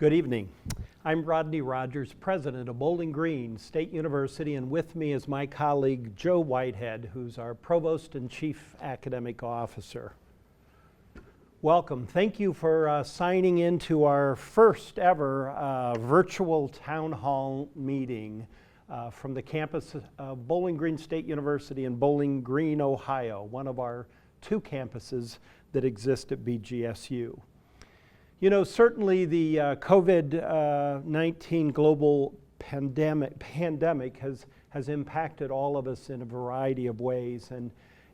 Good evening. I'm Rodney Rogers, President of Bowling Green State University, and with me is my colleague Joe Whitehead, who's our Provost and Chief Academic Officer. Welcome. Thank you for signing in to our first ever virtual town hall meeting from the campus of Bowling Green State University in Bowling Green, Ohio, one of our two campuses that exist at BGSU. You know, certainly the COVID-19 global pandemic has impacted all of us in a variety of ways.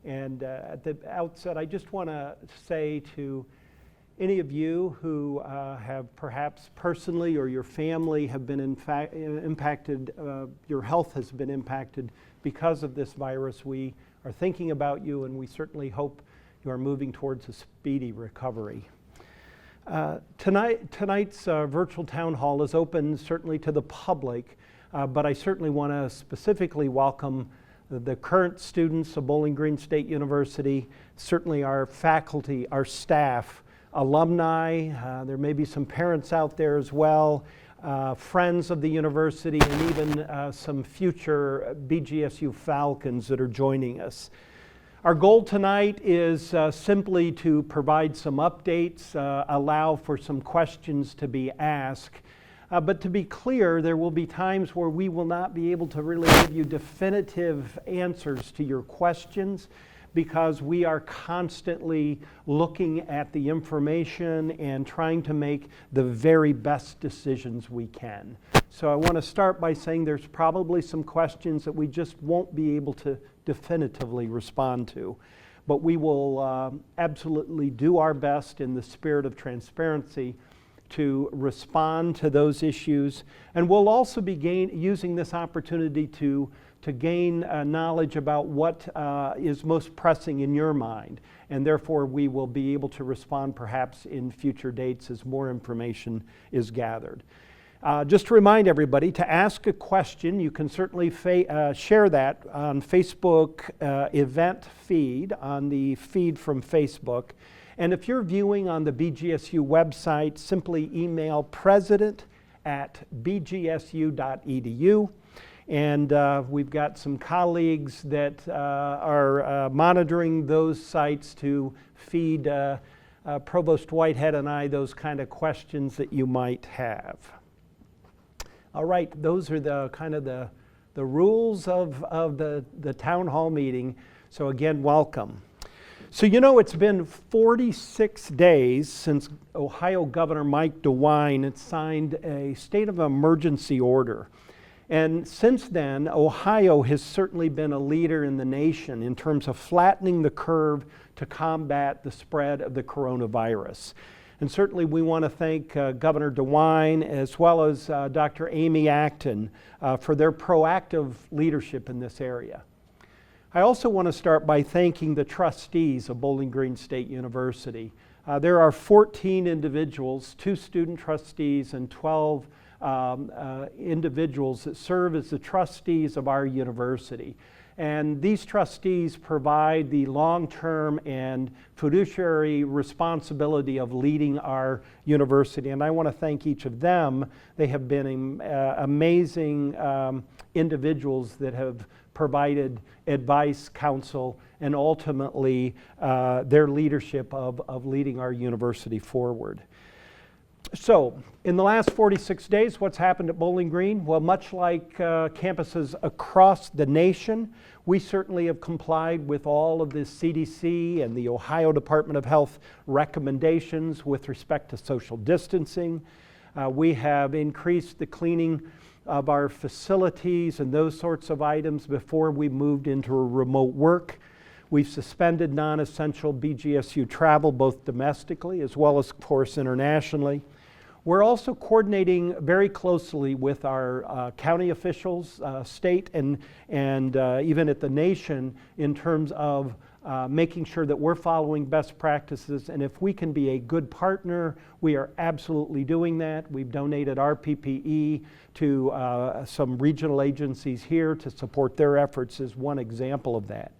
And at the outset, I just want to say to any of you who have perhaps personally or your family have been impacted, your health has been impacted because of this virus, we are thinking about you, and we certainly hope you are moving towards a speedy recovery. Tonight's virtual town hall is open certainly to the public, but I certainly want to specifically welcome the current students of Bowling Green State University, certainly our faculty, our staff, alumni, there may be some parents out there as well, friends of the university, and even some future BGSU Falcons that are joining us. Our goal tonight is simply to provide some updates, allow for some questions to be asked. But to be clear, there will be times where we will not be able to really give you definitive answers to your questions because we are constantly looking at the information and trying to make the very best decisions we can. So I want to start by saying there's probably some questions that we just won't be able to definitively respond to. But we will absolutely do our best in the spirit of transparency to respond to those issues. And we'll also be using this opportunity to gain knowledge about what is most pressing in your mind. And therefore, we will be able to respond perhaps in future dates as more information is gathered. Just to remind everybody, to ask a question, you can certainly share that on Facebook event feed, on the feed from Facebook. And if you're viewing on the BGSU website, simply email president@bgsu.edu. And we've got some colleagues that are monitoring those sites to feed Provost Whitehead and I those kind of questions that you might have. All right, those are the kind of the rules of the town hall meeting. So again, welcome. So you know, it's been 46 days since Ohio Governor Mike DeWine had signed a state of emergency order. And since then, Ohio has certainly been a leader in the nation in terms of flattening the curve to combat the spread of the coronavirus. And certainly we want to thank Governor DeWine as well as Dr. Amy Acton for their proactive leadership in this area. I also want to start by thanking the trustees of Bowling Green State University. There are 14 individuals, 2 student trustees and 12 individuals that serve as the trustees of our university. And these trustees provide the long-term and fiduciary responsibility of leading our university. And I want to thank each of them. They have been amazing individuals that have provided advice, counsel, and ultimately their leadership of leading our university forward. So, in the last 46 days, what's happened at Bowling Green? Well, much like campuses across the nation, we certainly have complied with all of the CDC and the Ohio Department of Health recommendations with respect to social distancing. We have increased the cleaning of our facilities and those sorts of items before we moved into a remote work. We've suspended non-essential BGSU travel, both domestically as well as, of course, internationally. We're also coordinating very closely with our county officials, state, and even at the nation in terms of making sure that we're following best practices. And if we can be a good partner, we are absolutely doing that. We've donated our PPE to some regional agencies here to support their efforts as one example of that.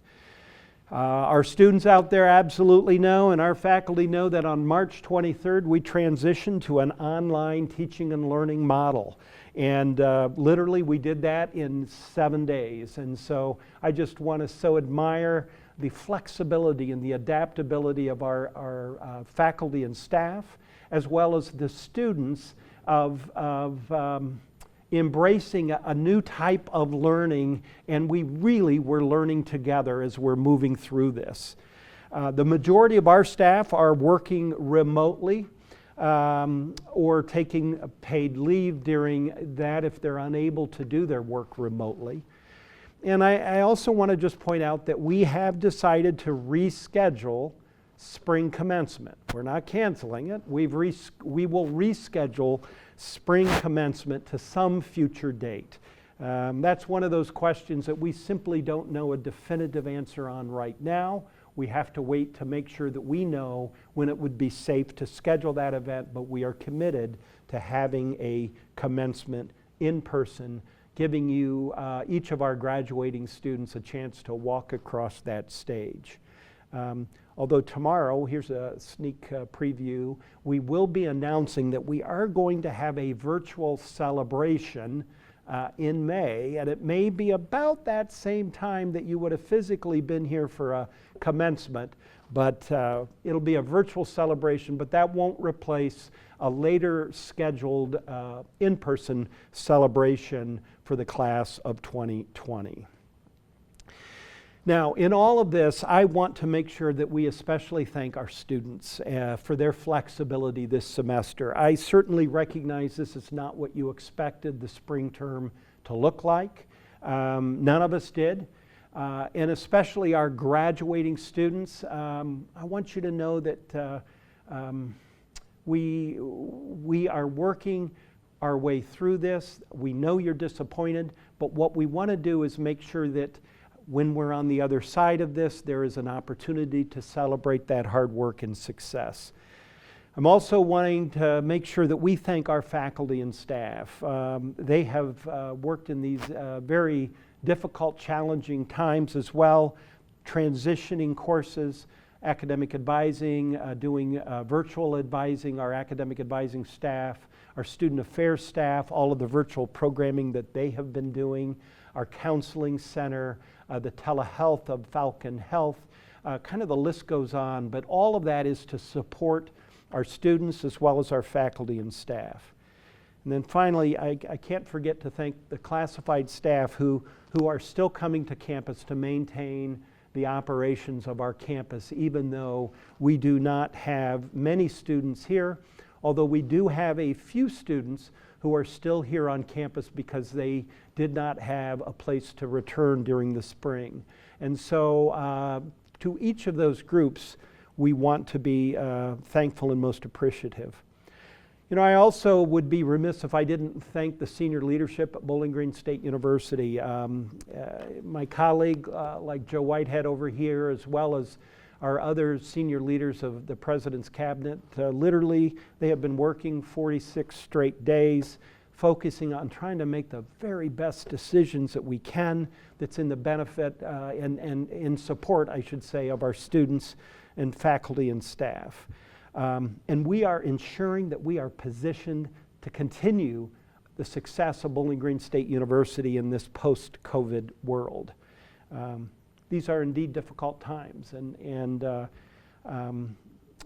Our students out there absolutely know, and our faculty know, that on March 23rd we transitioned to an online teaching and learning model. And literally we did that in 7 days. And so I just want to so admire the flexibility and the adaptability of our faculty and staff, as well as the students of embracing a new type of learning, and we really were learning together as we're moving through this. The majority of our staff are working remotely or taking paid leave during that if they're unable to do their work remotely. And I also want to just point out that we have decided to reschedule spring commencement. We're not canceling it. We will reschedule spring commencement to some future date. That's one of those questions that we simply don't know a definitive answer on right now. We have to wait to make sure that we know when it would be safe to schedule that event, but we are committed to having a commencement in person, giving you, each of our graduating students, a chance to walk across that stage. Although tomorrow, here's a sneak preview, we will be announcing that we are going to have a virtual celebration in May, and it may be about that same time that you would have physically been here for a commencement, but it'll be a virtual celebration, but that won't replace a later scheduled in-person celebration for the class of 2020. Now, in all of this, I want to make sure that we especially thank our students for their flexibility this semester. I certainly recognize this is not what you expected the spring term to look like. None of us did. And especially our graduating students, I want you to know that we are working our way through this. We know you're disappointed, but what we want to do is make sure that when we're on the other side of this, there is an opportunity to celebrate that hard work and success. I'm also wanting to make sure that we thank our faculty and staff. They have worked in these very difficult, challenging times as well, transitioning courses, academic advising, doing virtual advising, our academic advising staff, our student affairs staff, all of the virtual programming that they have been doing, our counseling center, the telehealth of Falcon Health, kind of the list goes on, but all of that is to support our students as well as our faculty and staff. And then finally, I can't forget to thank the classified staff who are still coming to campus to maintain the operations of our campus, even though we do not have many students here, although we do have a few students who are still here on campus because they did not have a place to return during the spring. And so to each of those groups, we want to be thankful and most appreciative. You know, I also would be remiss if I didn't thank the senior leadership at Bowling Green State University. My colleague, like Joe Whitehead over here, as well as our other senior leaders of the President's Cabinet, literally, they have been working 46 straight days, focusing on trying to make the very best decisions that we can that's in the benefit and in support, I should say, of our students and faculty and staff. And we are ensuring that we are positioned to continue the success of Bowling Green State University in this post-COVID world. These are indeed difficult times, and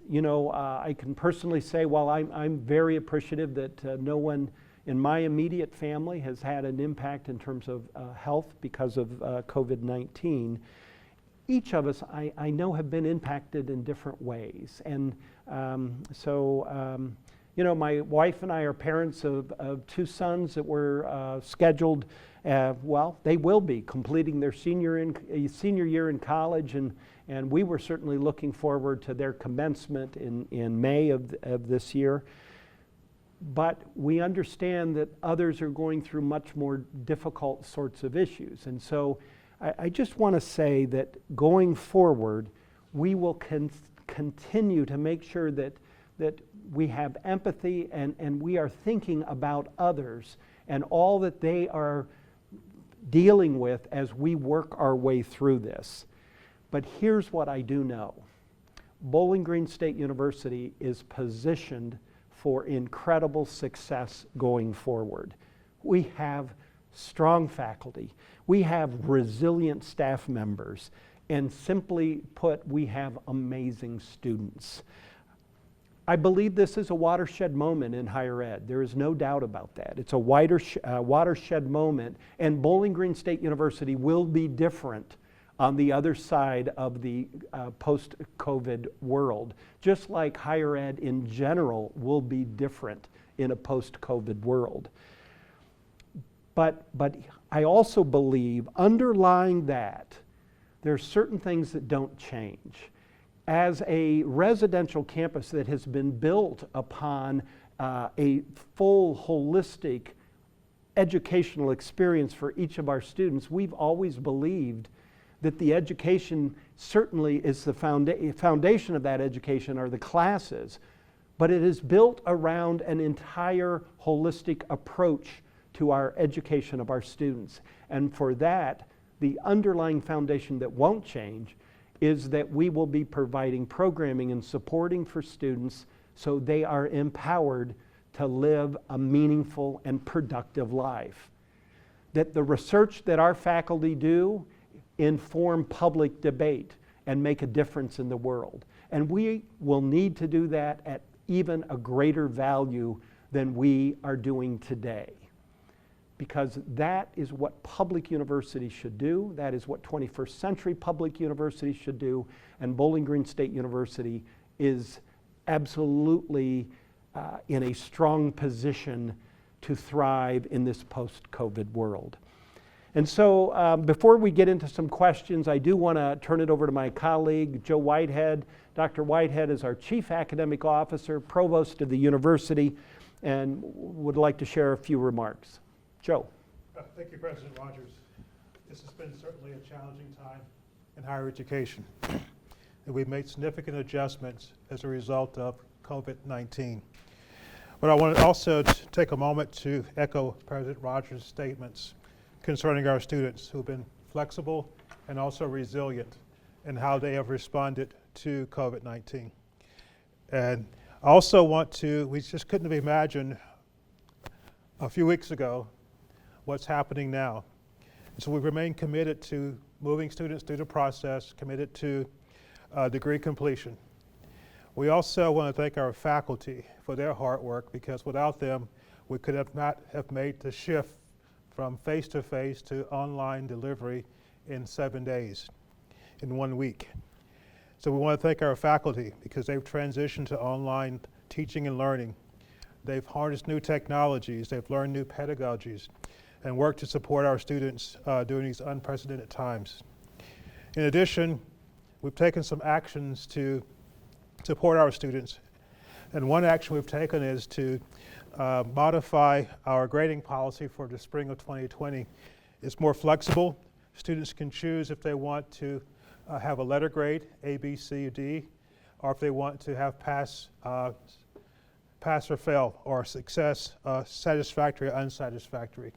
you know, I can personally say, while I'm very appreciative that no one in my immediate family has had an impact in terms of health because of COVID-19, each of us, I know, have been impacted in different ways. And you know, my wife and I are parents of two sons that were scheduled, well, they will be completing their senior year in college, and we were certainly looking forward to their commencement in May of this year. But we understand that others are going through much more difficult sorts of issues. And so I just want to say that going forward, we will continue to make sure that we have empathy and we are thinking about others and all that they are dealing with as we work our way through this. But here's what I do know. Bowling Green State University is positioned for incredible success going forward. We have strong faculty. We have resilient staff members. And simply put, we have amazing students. I believe this is a watershed moment in higher ed. There is no doubt about that. It's a watershed moment, and Bowling Green State University will be different on the other side of the post-COVID world, just like higher ed in general will be different in a post-COVID world. But I also believe underlying that, there are certain things that don't change. As a residential campus that has been built upon a full holistic educational experience for each of our students, we've always believed that the education certainly is the foundation of that education are the classes, but it is built around an entire holistic approach to our education of our students. And for that, the underlying foundation that won't change is that we will be providing programming and supporting for students so they are empowered to live a meaningful and productive life. That the research that our faculty do inform public debate and make a difference in the world. And we will need to do that at even a greater value than we are doing today. Because that is what public universities should do. That is what 21st century public universities should do. And Bowling Green State University is absolutely in a strong position to thrive in this post-COVID world. And so before we get into some questions, I do want to turn it over to my colleague, Joe Whitehead. Dr. Whitehead is our Chief Academic Officer, Provost of the university, and would like to share a few remarks. Joe. Thank you, President Rogers. This has been certainly a challenging time in higher education. And we've made significant adjustments as a result of COVID-19. But I want to also take a moment to echo President Rogers' statements concerning our students who've been flexible and also resilient in how they have responded to COVID-19. And I also want to, we just couldn't have imagined a few weeks ago what's happening now. And so we remain committed to moving students through the process, committed to degree completion. We also want to thank our faculty for their hard work, because without them, we could have not have made the shift from face-to-face to online delivery in 7 days, in 1 week. So we want to thank our faculty because they've transitioned to online teaching and learning. They've harnessed new technologies, they've learned new pedagogies, and worked to support our students during these unprecedented times. In addition, we've taken some actions to support our students. And one action we've taken is to modify our grading policy for the spring of 2020. It's more flexible. Students can choose if they want to have a letter grade, A, B, C, or D, or if they want to have pass or fail, or success, satisfactory or unsatisfactory.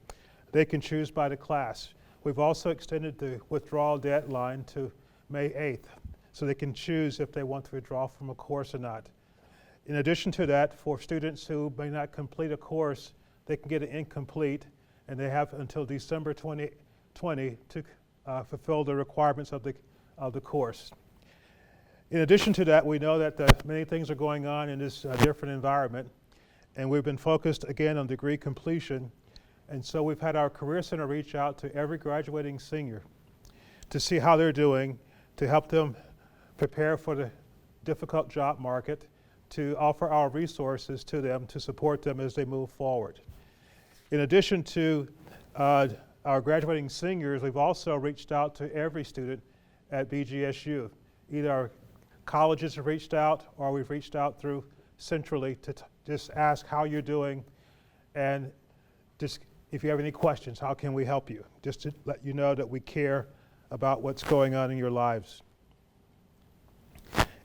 They can choose by the class. We've also extended the withdrawal deadline to May 8th, so they can choose if they want to withdraw from a course or not. In addition to that, for students who may not complete a course, they can get it incomplete, and they have until December 2020 to fulfill the requirements of the course. In addition to that, we know that many things are going on in this different environment, and we've been focused again on degree completion. And so we've had our Career Center reach out to every graduating senior to see how they're doing, to help them prepare for the difficult job market, to offer our resources to them to support them as they move forward. In addition to our graduating seniors, we've also reached out to every student at BGSU. Either our colleges have reached out, or we've reached out through centrally to just ask how you're doing, and just if you have any questions, how can we help you? Just to let you know that we care about what's going on in your lives.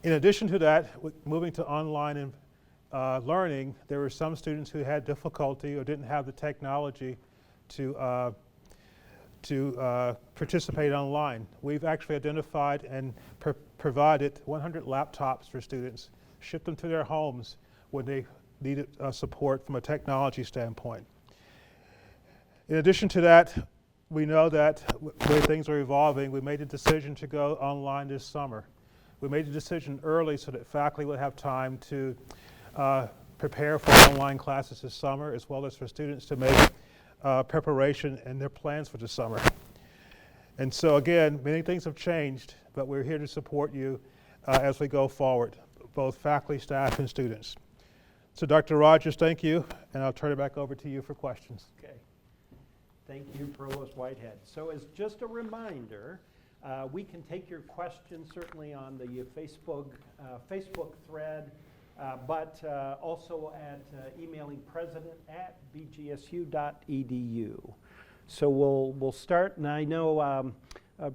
In addition to that, moving to online and learning, there were some students who had difficulty or didn't have the technology to to participate online. We've actually identified and provided 100 laptops for students, shipped them to their homes when they needed support from a technology standpoint. In addition to that, we know that the way things are evolving, we made a decision to go online this summer. We made the decision early so that faculty would have time to prepare for online classes this summer, as well as for students to make preparation and their plans for the summer. And so again, many things have changed, but we're here to support you as we go forward, both faculty, staff, and students. So Dr. Rogers, thank you, and I'll turn it back over to you for questions. Okay. Thank you, Provost Whitehead. So as just a reminder, we can take your questions certainly on the Facebook thread, but also at emailing president@bgsu.edu. So we'll start, and I know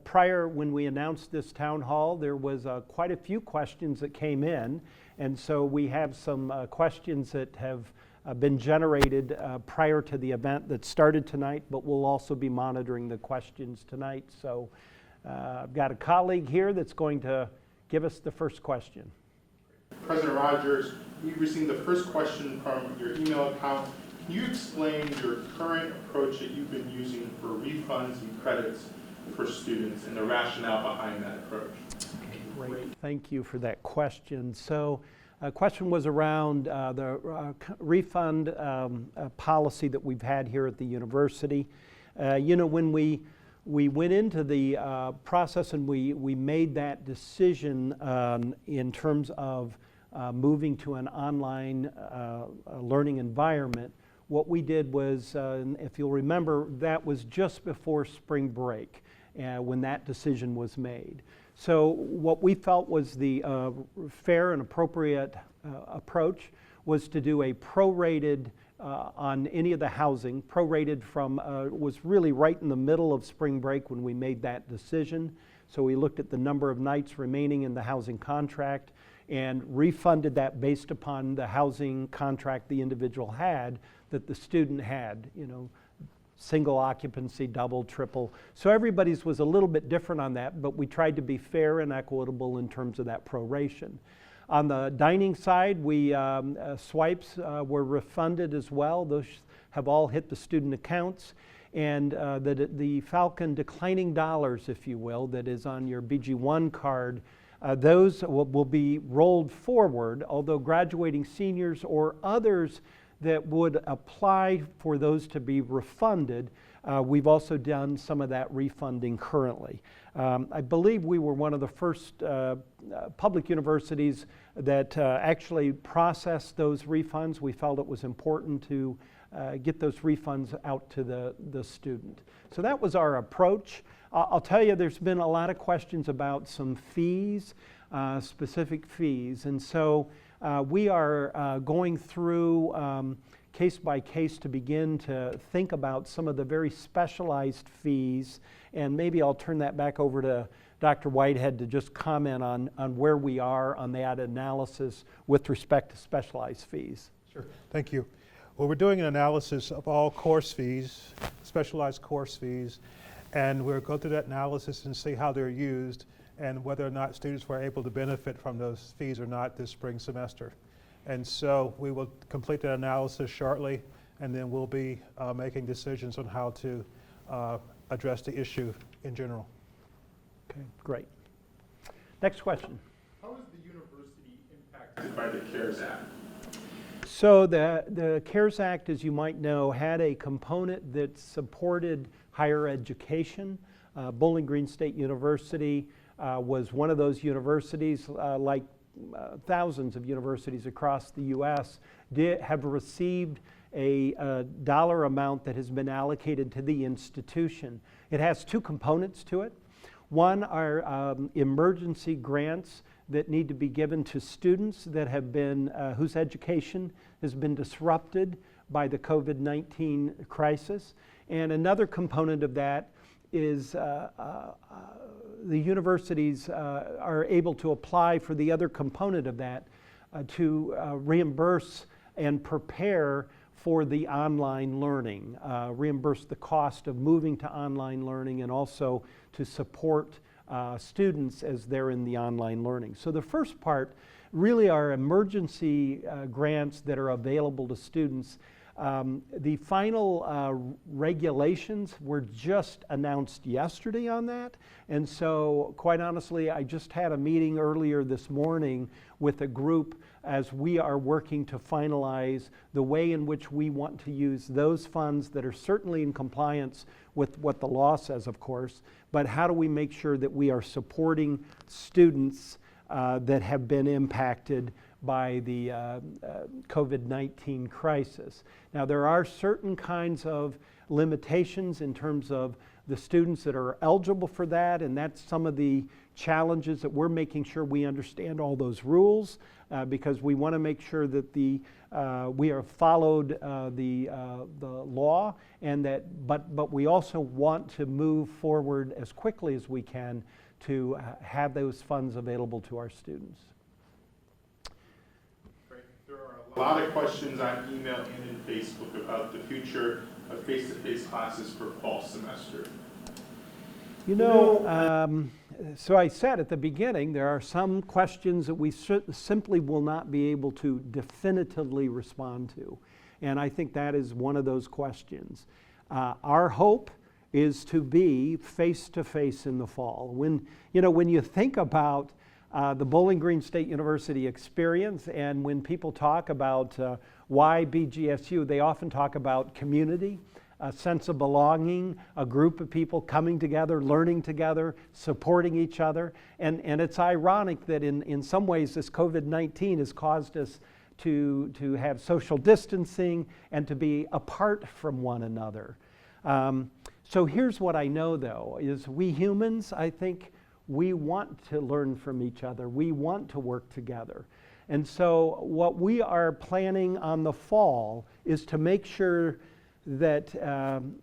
prior when we announced this town hall, there was quite a few questions that came in, and so we have some questions that have been generated prior to the event that started tonight, but we'll also be monitoring the questions tonight. So I've got a colleague here that's going to give us the first question. President Rogers, we received the first question from your email account. Can you explain your current approach that you've been using for refunds and credits for students and the rationale behind that approach? Great. Thank you for that question. So a question was around the refund policy that we've had here at the university. You know, when we went into the process and we made that decision in terms of moving to an online learning environment, what we did was, if you'll remember, that was just before spring break when that decision was made. So what we felt was the fair and appropriate approach was to do a prorated on any of the housing, prorated from, was really right in the middle of spring break when we made that decision. So we looked at the number of nights remaining in the housing contract and refunded that based upon the housing contract the individual had, that the student had, you know, single occupancy, double, triple. So everybody's was a little bit different on that, but we tried to be fair and equitable in terms of that proration. On the dining side, we swipes were refunded as well. Those have all hit the student accounts. And the Falcon declining dollars, if you will, that is on your BG1 card, those will be rolled forward, although graduating seniors or others that would apply for those to be refunded, we've also done some of that refunding currently. I believe we were one of the first public universities that actually processed those refunds. We felt it was important to get those refunds out to the student. So that was our approach. I'll tell you, there's been a lot of questions about some fees, specific fees, and so we are going through case by case to begin to think about some of the very specialized fees, and maybe I'll turn that back over to Dr. Whitehead to just comment on where we are on that analysis with respect to specialized fees. Sure, thank you. Well, we're doing an analysis of all course fees, specialized course fees, and we'll go through that analysis and see how they're used and whether or not students were able to benefit from those fees or not this spring semester. And so we will complete that analysis shortly, and then we'll be making decisions on how to address the issue in general. Okay, great. Next question. How is the university impacted by the CARES Act? So the CARES Act, as you might know, had a component that supported higher education. Bowling Green State University was one of those universities, like thousands of universities across the U.S., have received a dollar amount that has been allocated to the institution. It has two components to it. One are emergency grants that need to be given to students that have been, whose education has been disrupted by the COVID-19 crisis. And another component of that is the universities are able to apply for the other component of that to reimburse and prepare for the online learning, reimburse the cost of moving to online learning, and also to support students as they're in the online learning. So the first part really are emergency grants that are available to students. The final regulations were just announced yesterday on that, and so quite honestly, I just had a meeting earlier this morning with a group as we are working to finalize the way in which we want to use those funds that are certainly in compliance with what the law says, of course, but how do we make sure that we are supporting students that have been impacted by the COVID-19 crisis. Now, there are certain kinds of limitations in terms of the students that are eligible for that, and that's some of the challenges that we're making sure we understand all those rules, because we want to make sure that we are followed the law, and that but we also want to move forward as quickly as we can to have those funds available to our students. Great. There are a lot of questions on email and in Facebook about the future of face-to-face classes for fall semester. You know, so I said at the beginning, there are some questions that we simply will not be able to definitively respond to. And I think that is one of those questions. Our hope is to be face-to-face in the fall. When you think about the Bowling Green State University experience, and when people talk about why BGSU, they often talk about community, a sense of belonging, a group of people coming together, learning together, supporting each other. And it's ironic that in some ways this COVID-19 has caused us to have social distancing and to be apart from one another. So here's what I know though, is we humans, I think, we want to learn from each other. We want to work together. And so what we are planning on the fall is to make sure that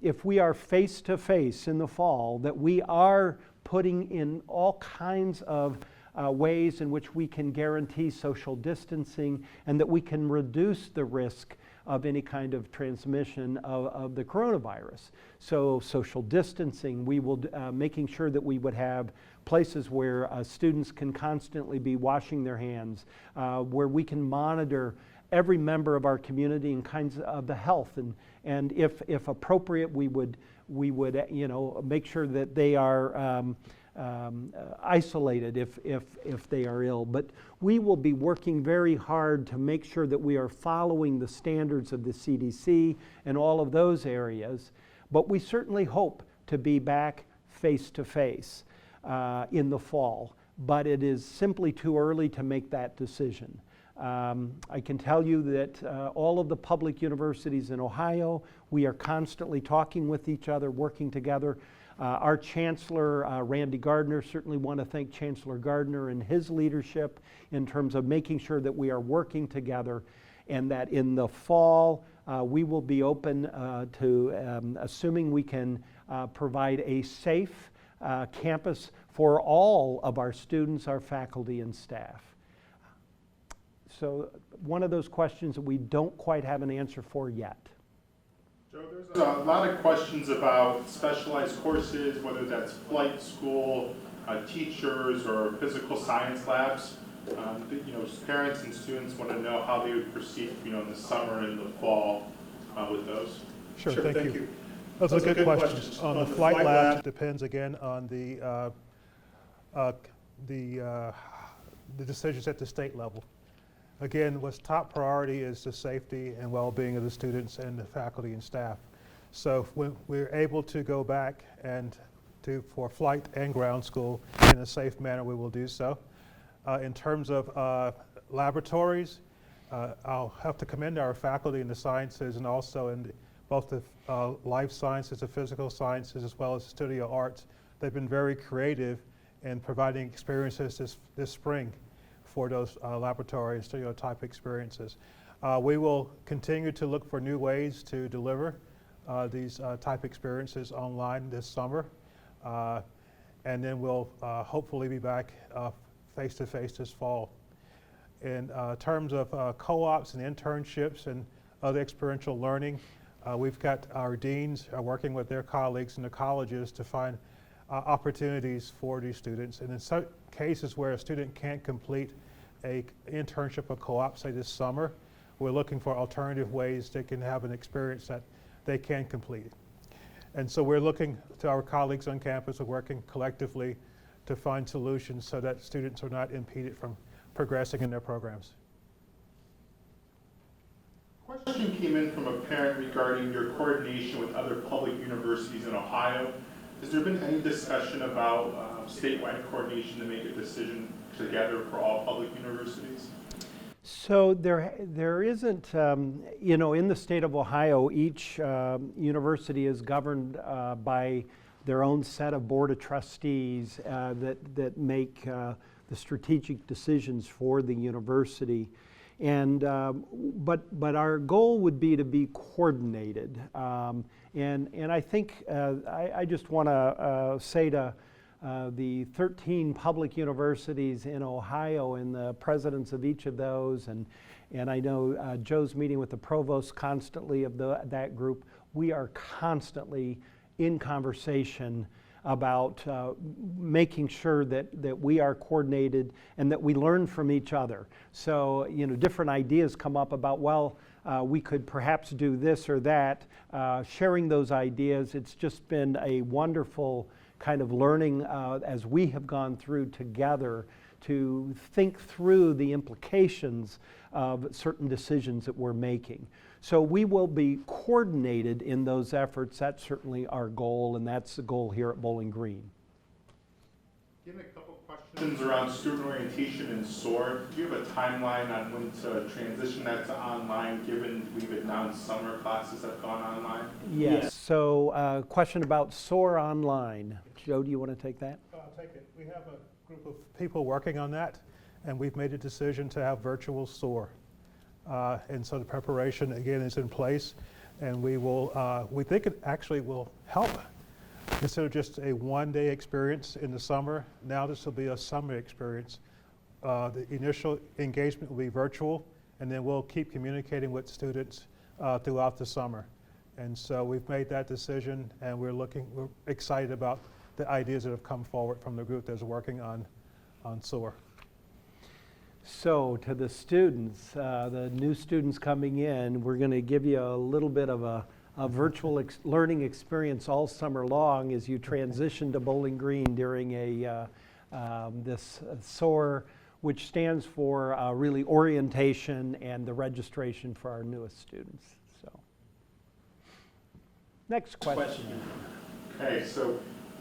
if we are face-to-face in the fall, that we are putting in all kinds of ways in which we can guarantee social distancing, and that we can reduce the risk of any kind of transmission of the coronavirus. So social distancing, we will making sure that we would have places where students can constantly be washing their hands, where we can monitor every member of our community and kinds of the health, and if appropriate, we would make sure that they are isolated if they are ill. But we will be working very hard to make sure that we are following the standards of the CDC and all of those areas. But we certainly hope to be back face to face in the fall. But it is simply too early to make that decision. I can tell you that all of the public universities in Ohio, we are constantly talking with each other, working together. Our Chancellor, Randy Gardner, certainly want to thank Chancellor Gardner and his leadership in terms of making sure that we are working together, and that in the fall we will be open to, assuming we can provide a safe campus for all of our students, our faculty, and staff. So one of those questions that we don't quite have an answer for yet. Joe, there's a lot of questions about specialized courses, whether that's flight school, teachers, or physical science labs. Parents and students want to know how they would proceed, in the summer and the fall with those. Sure, thank you. Those are good questions. On the flight lab, it depends again on the decisions at the state level. Again, what's top priority is the safety and well-being of the students and the faculty and staff. So when we're able to go back and for flight and ground school in a safe manner, we will do so. In terms of laboratories, I'll have to commend our faculty in the sciences and also in both the life sciences, the physical sciences, as well as studio arts. They've been very creative in providing experiences this spring for those laboratory and studio type experiences. We will continue to look for new ways to deliver these type experiences online this summer. And then we'll hopefully be back face-to-face this fall. In terms of co-ops and internships and other experiential learning. We've got our deans working with their colleagues in the colleges to find opportunities for these students. And in some cases where a student can't complete an internship or co-op, say this summer, we're looking for alternative ways they can have an experience that they can complete. And so we're looking to our colleagues on campus, we're working collectively to find solutions so that students are not impeded from progressing in their programs. Question came in from a parent regarding your coordination with other public universities in Ohio. Has there been any discussion about statewide coordination to make a decision together for all public universities? So there isn't, you know, in the state of Ohio, each university is governed by their own set of board of trustees that make the strategic decisions for the university. And but our goal would be to be coordinated, and I think I just want to say to the 13 public universities in Ohio and the presidents of each of those, and I know Joe's meeting with the provost constantly of that group. We are constantly in conversation about making sure that we are coordinated and that we learn from each other. So, you know, different ideas come up about, well, we could perhaps do this or that. Sharing those ideas, it's just been a wonderful kind of learning as we have gone through together to think through the implications of certain decisions that we're making. So we will be coordinated in those efforts. That's certainly our goal, and that's the goal here at Bowling Green. Given a couple questions around student orientation and SOAR, do you have a timeline on when to transition that to online, given we've announced summer classes have gone online? Yes. So question about SOAR online. Joe, do you want to take that? I'll take it. We have a group of people working on that, and we've made a decision to have virtual SOAR. And so the preparation, again, is in place, and we will, we think it actually will help. Instead of just a one-day experience in the summer, now this will be a summer experience. The initial engagement will be virtual, and then we'll keep communicating with students throughout the summer. And so we've made that decision, and we're excited about the ideas that have come forward from the group that's working on SOAR. So to the students, the new students coming in, we're going to give you a little bit of a virtual learning experience all summer long as you transition to Bowling Green during this SOAR, which stands for really orientation and the registration for our newest students. So, next question. Okay, so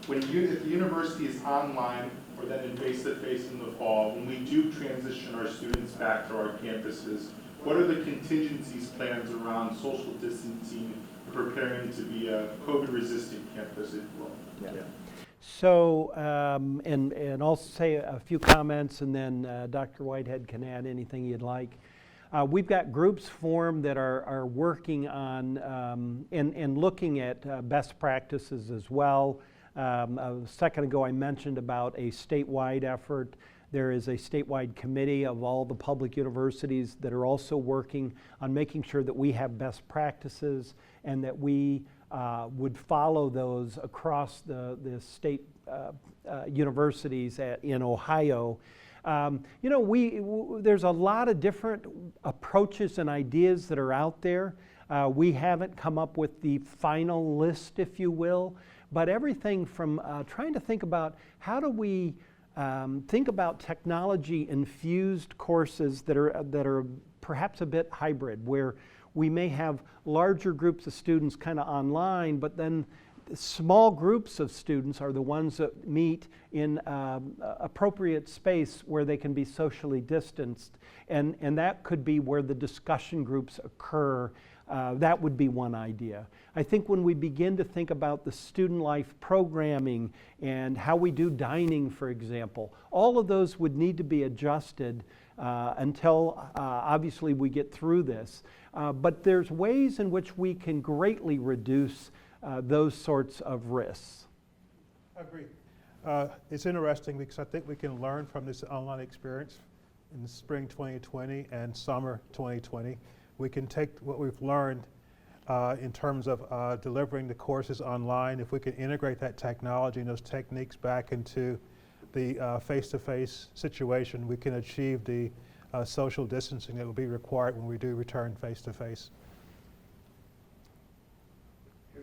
if the university is online or then in face-to-face in the fall, when we do transition our students back to our campuses, what are the contingencies plans around social distancing and preparing to be a COVID-resistant campus, if you will? Yeah. So, and I'll say a few comments, and then Dr. Whitehead can add anything you'd like. We've got groups formed that are working on and looking at best practices as well. A second ago I mentioned about a statewide effort. There is a statewide committee of all the public universities that are also working on making sure that we have best practices and that we would follow those across the state universities in Ohio. You know, there's a lot of different approaches and ideas that are out there. We haven't come up with the final list, if you will. But everything from trying to think about how do we think about technology-infused courses that are perhaps a bit hybrid, where we may have larger groups of students kind of online, but then small groups of students are the ones that meet in appropriate space where they can be socially distanced, and that could be where the discussion groups occur. That would be one idea. I think when we begin to think about the student life programming and how we do dining, for example, all of those would need to be adjusted until obviously we get through this. But there's ways in which we can greatly reduce those sorts of risks. I agree. It's interesting because I think we can learn from this online experience in spring 2020 and summer 2020. We can take what we've learned in terms of delivering the courses online. If we can integrate that technology and those techniques back into the face-to-face situation, we can achieve the social distancing that will be required when we do return face-to-face.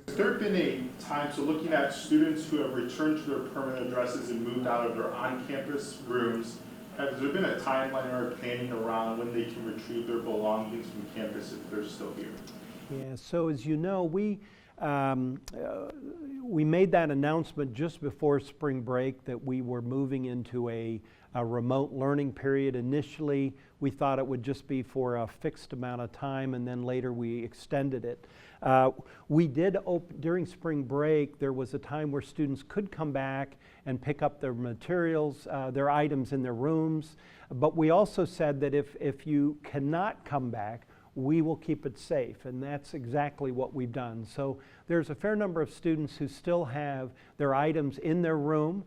Has there been a time, so looking at students who have returned to their permanent addresses and moved out of their on-campus rooms, has there been a timeline or planning around when they can retrieve their belongings from campus if they're still here? Yeah, so as you know, we made that announcement just before spring break that we were moving into a remote learning period. Initially, we thought it would just be for a fixed amount of time, and then later we extended it. We did during spring break, there was a time where students could come back and pick up their materials, their items in their rooms, but we also said that if you cannot come back, we will keep it safe, and that's exactly what we've done. So there's a fair number of students who still have their items in their room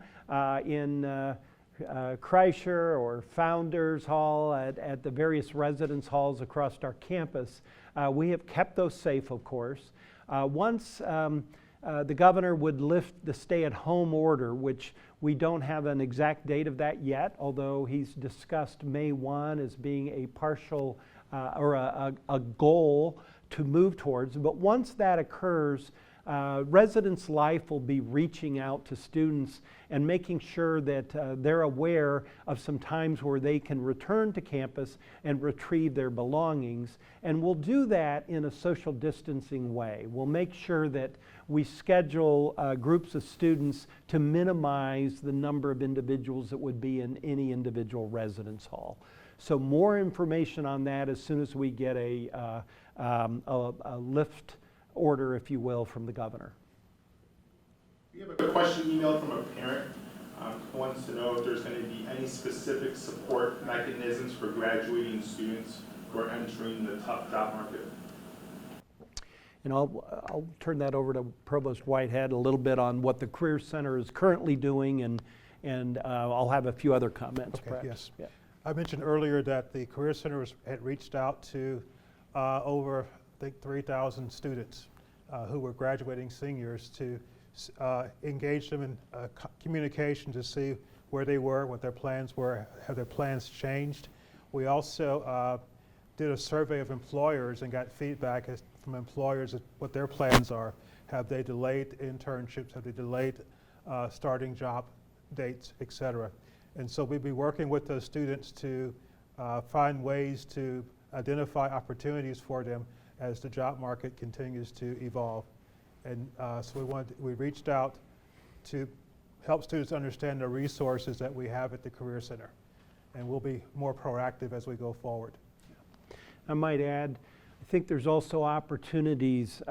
in Kreischer or Founders Hall at the various residence halls across our campus. We have kept those safe, of course. Once the governor would lift the stay-at-home order, which we don't have an exact date of that yet, although he's discussed May 1 as being a partial or a goal to move towards. But once that occurs, Residence Life will be reaching out to students and making sure that they're aware of some times where they can return to campus and retrieve their belongings. And we'll do that in a social distancing way. We'll make sure that we schedule groups of students to minimize the number of individuals that would be in any individual residence hall. So more information on that as soon as we get a lift order, if you will, from the governor. We have a question emailed from a parent who wants to know if there's going to be any specific support mechanisms for graduating students who are entering the tough job market. And I'll turn that over to Provost Whitehead a little bit on what the Career Center is currently doing, and I'll have a few other comments. Okay, perhaps. yes. Yeah. I mentioned earlier that the Career Center had reached out to over, I think, 3,000 students who were graduating seniors to engage them in communication to see where they were, what their plans were, have their plans changed. We also did a survey of employers and got feedback from employers as what their plans are. Have they delayed internships? Have they delayed starting job dates, et cetera? And so we'll be working with those students to find ways to identify opportunities for them as the job market continues to evolve. And so we reached out to help students understand the resources that we have at the Career Center. And we'll be more proactive as we go forward. I might add, I think there's also opportunities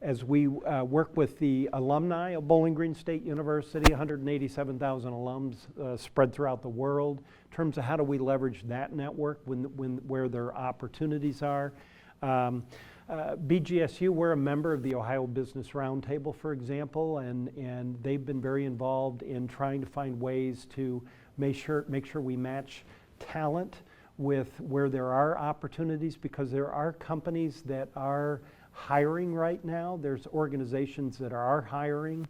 as we work with the alumni of Bowling Green State University, 187,000 alums spread throughout the world, in terms of how do we leverage that network where their opportunities are. BGSU, we're a member of the Ohio Business Roundtable, for example, and they've been very involved in trying to find ways to make sure we match talent with where there are opportunities, because there are companies that are hiring right now. There's organizations that are hiring.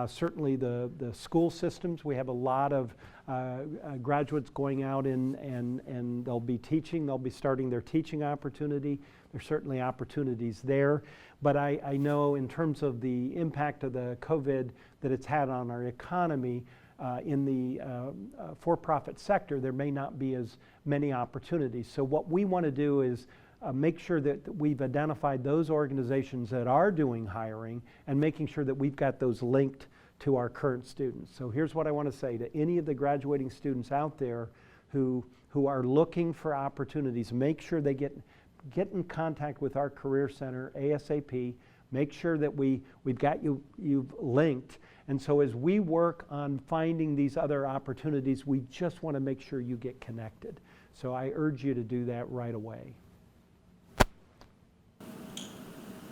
Certainly the school systems, we have a lot of graduates going out and they'll be teaching, they'll be starting their teaching opportunity. There's certainly opportunities there. But I know in terms of the impact of the COVID that it's had on our economy, in the for-profit sector, there may not be as many opportunities. So what we want to do is make sure that we've identified those organizations that are doing hiring and making sure that we've got those linked to our current students. So here's what I want to say to any of the graduating students out there who are looking for opportunities. Make sure they get in contact with our Career Center ASAP. Make sure that we've got you've linked. And so as we work on finding these other opportunities, we just want to make sure you get connected. So I urge you to do that right away.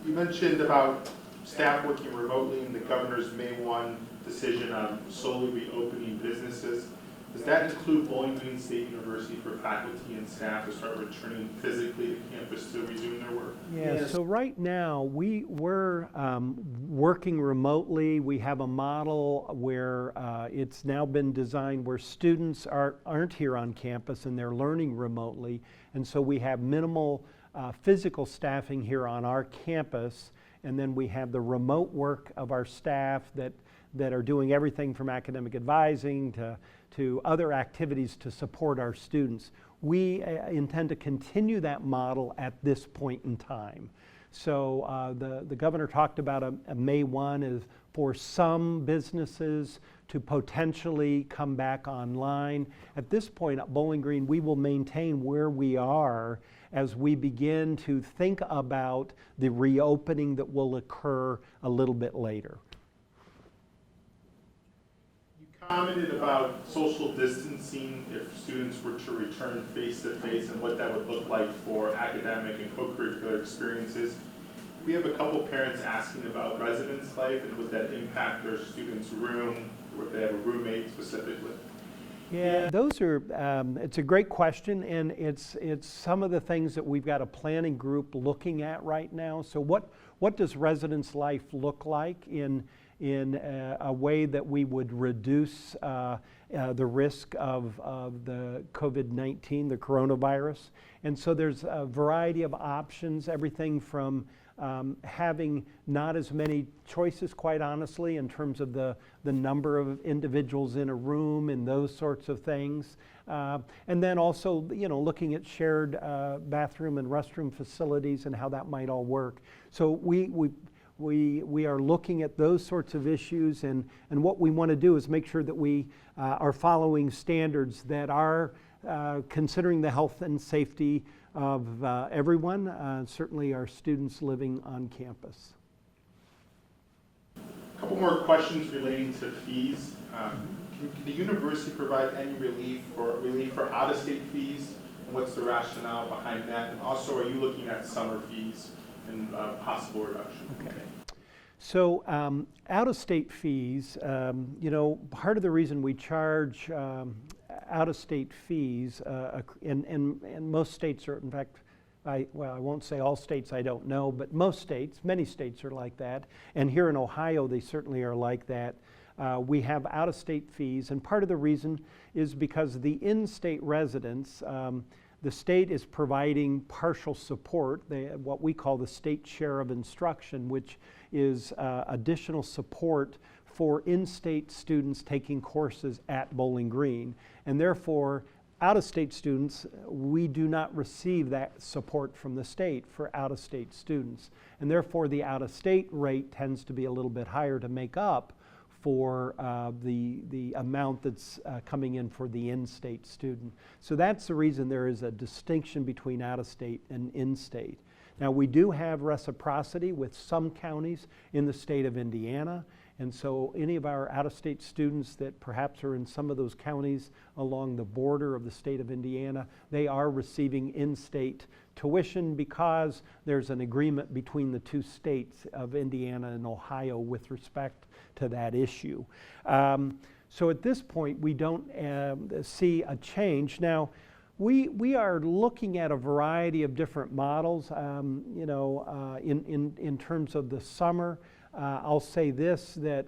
You mentioned about staff working remotely and the governor's May 1 decision on solely reopening businesses. Does that include Bowling Green State University for faculty and staff to start returning physically to campus to resume their work? Yeah, so right now we're working remotely. We have a model where it's now been designed where students aren't here on campus and they're learning remotely. And so we have minimal physical staffing here on our campus. And then we have the remote work of our staff that are doing everything from academic advising to other activities to support our students. We intend to continue that model at this point in time. So the governor talked about a May 1 is for some businesses to potentially come back online. At this point at Bowling Green, we will maintain where we are as we begin to think about the reopening that will occur a little bit later. Commented about social distancing if students were to return face-to-face and what that would look like for academic and co-curricular experiences. We have a couple parents asking about residence life and would that impact their students' room, or if they have a roommate specifically. Yeah, those are, it's a great question, and it's some of the things that we've got a planning group looking at right now. So what does residence life look like in a way that we would reduce the risk of the COVID-19, the coronavirus? And so there's a variety of options, everything from having not as many choices, quite honestly, in terms of the number of individuals in a room and those sorts of things. And then also, you know, looking at shared bathroom and restroom facilities and how that might all work. So we are looking at those sorts of issues, and what we want to do is make sure that we are following standards that are considering the health and safety of everyone, certainly our students living on campus. A couple more questions relating to fees. Can the university provide any relief for out-of-state fees, and what's the rationale behind that? And also, are you looking at summer fees and possible reduction? Okay. So out-of-state fees, you know, part of the reason we charge out-of-state fees, and most states are, in fact, I won't say all states, I don't know, but most states, many states are like that. And here in Ohio, they certainly are like that. We have out-of-state fees, and part of the reason is because the in-state residents, the state is providing partial support, what we call the state share of instruction, which is additional support for in-state students taking courses at Bowling Green. And therefore, out-of-state students, we do not receive that support from the state for out-of-state students. And therefore, the out-of-state rate tends to be a little bit higher to make up for the amount that's coming in for the in-state student. So that's the reason there is a distinction between out-of-state and in-state. Now, we do have reciprocity with some counties in the state of Indiana, and so any of our out-of-state students that perhaps are in some of those counties along the border of the state of Indiana, they are receiving in-state tuition because there's an agreement between the two states of Indiana and Ohio with respect to that issue. So at this point, we don't see a change. Now, we are looking at a variety of different models, you know, in terms of the summer. I'll say this, that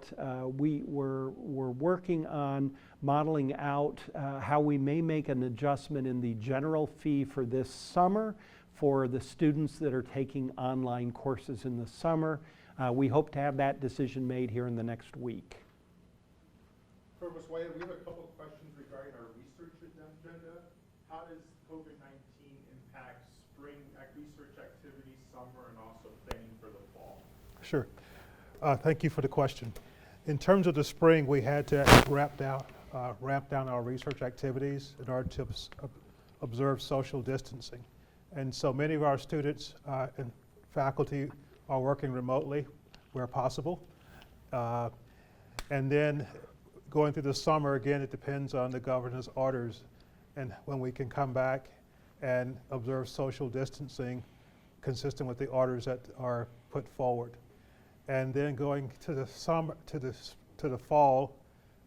we're working on modeling out how we may make an adjustment in the general fee for this summer for the students that are taking online courses in the summer. We hope to have that decision made here in the next week. Provost Whitehead, we have a couple of questions regarding our research agenda. How does COVID-19 impact spring research activities, summer, and also planning for the fall? Sure. Thank you for the question. In terms of the spring, we had to ramp down our research activities in order to observe social distancing. And so many of our students and faculty are working remotely where possible. And then going through the summer, again, it depends on the governor's orders and when we can come back and observe social distancing consistent with the orders that are put forward. And then going to the summer, to the fall,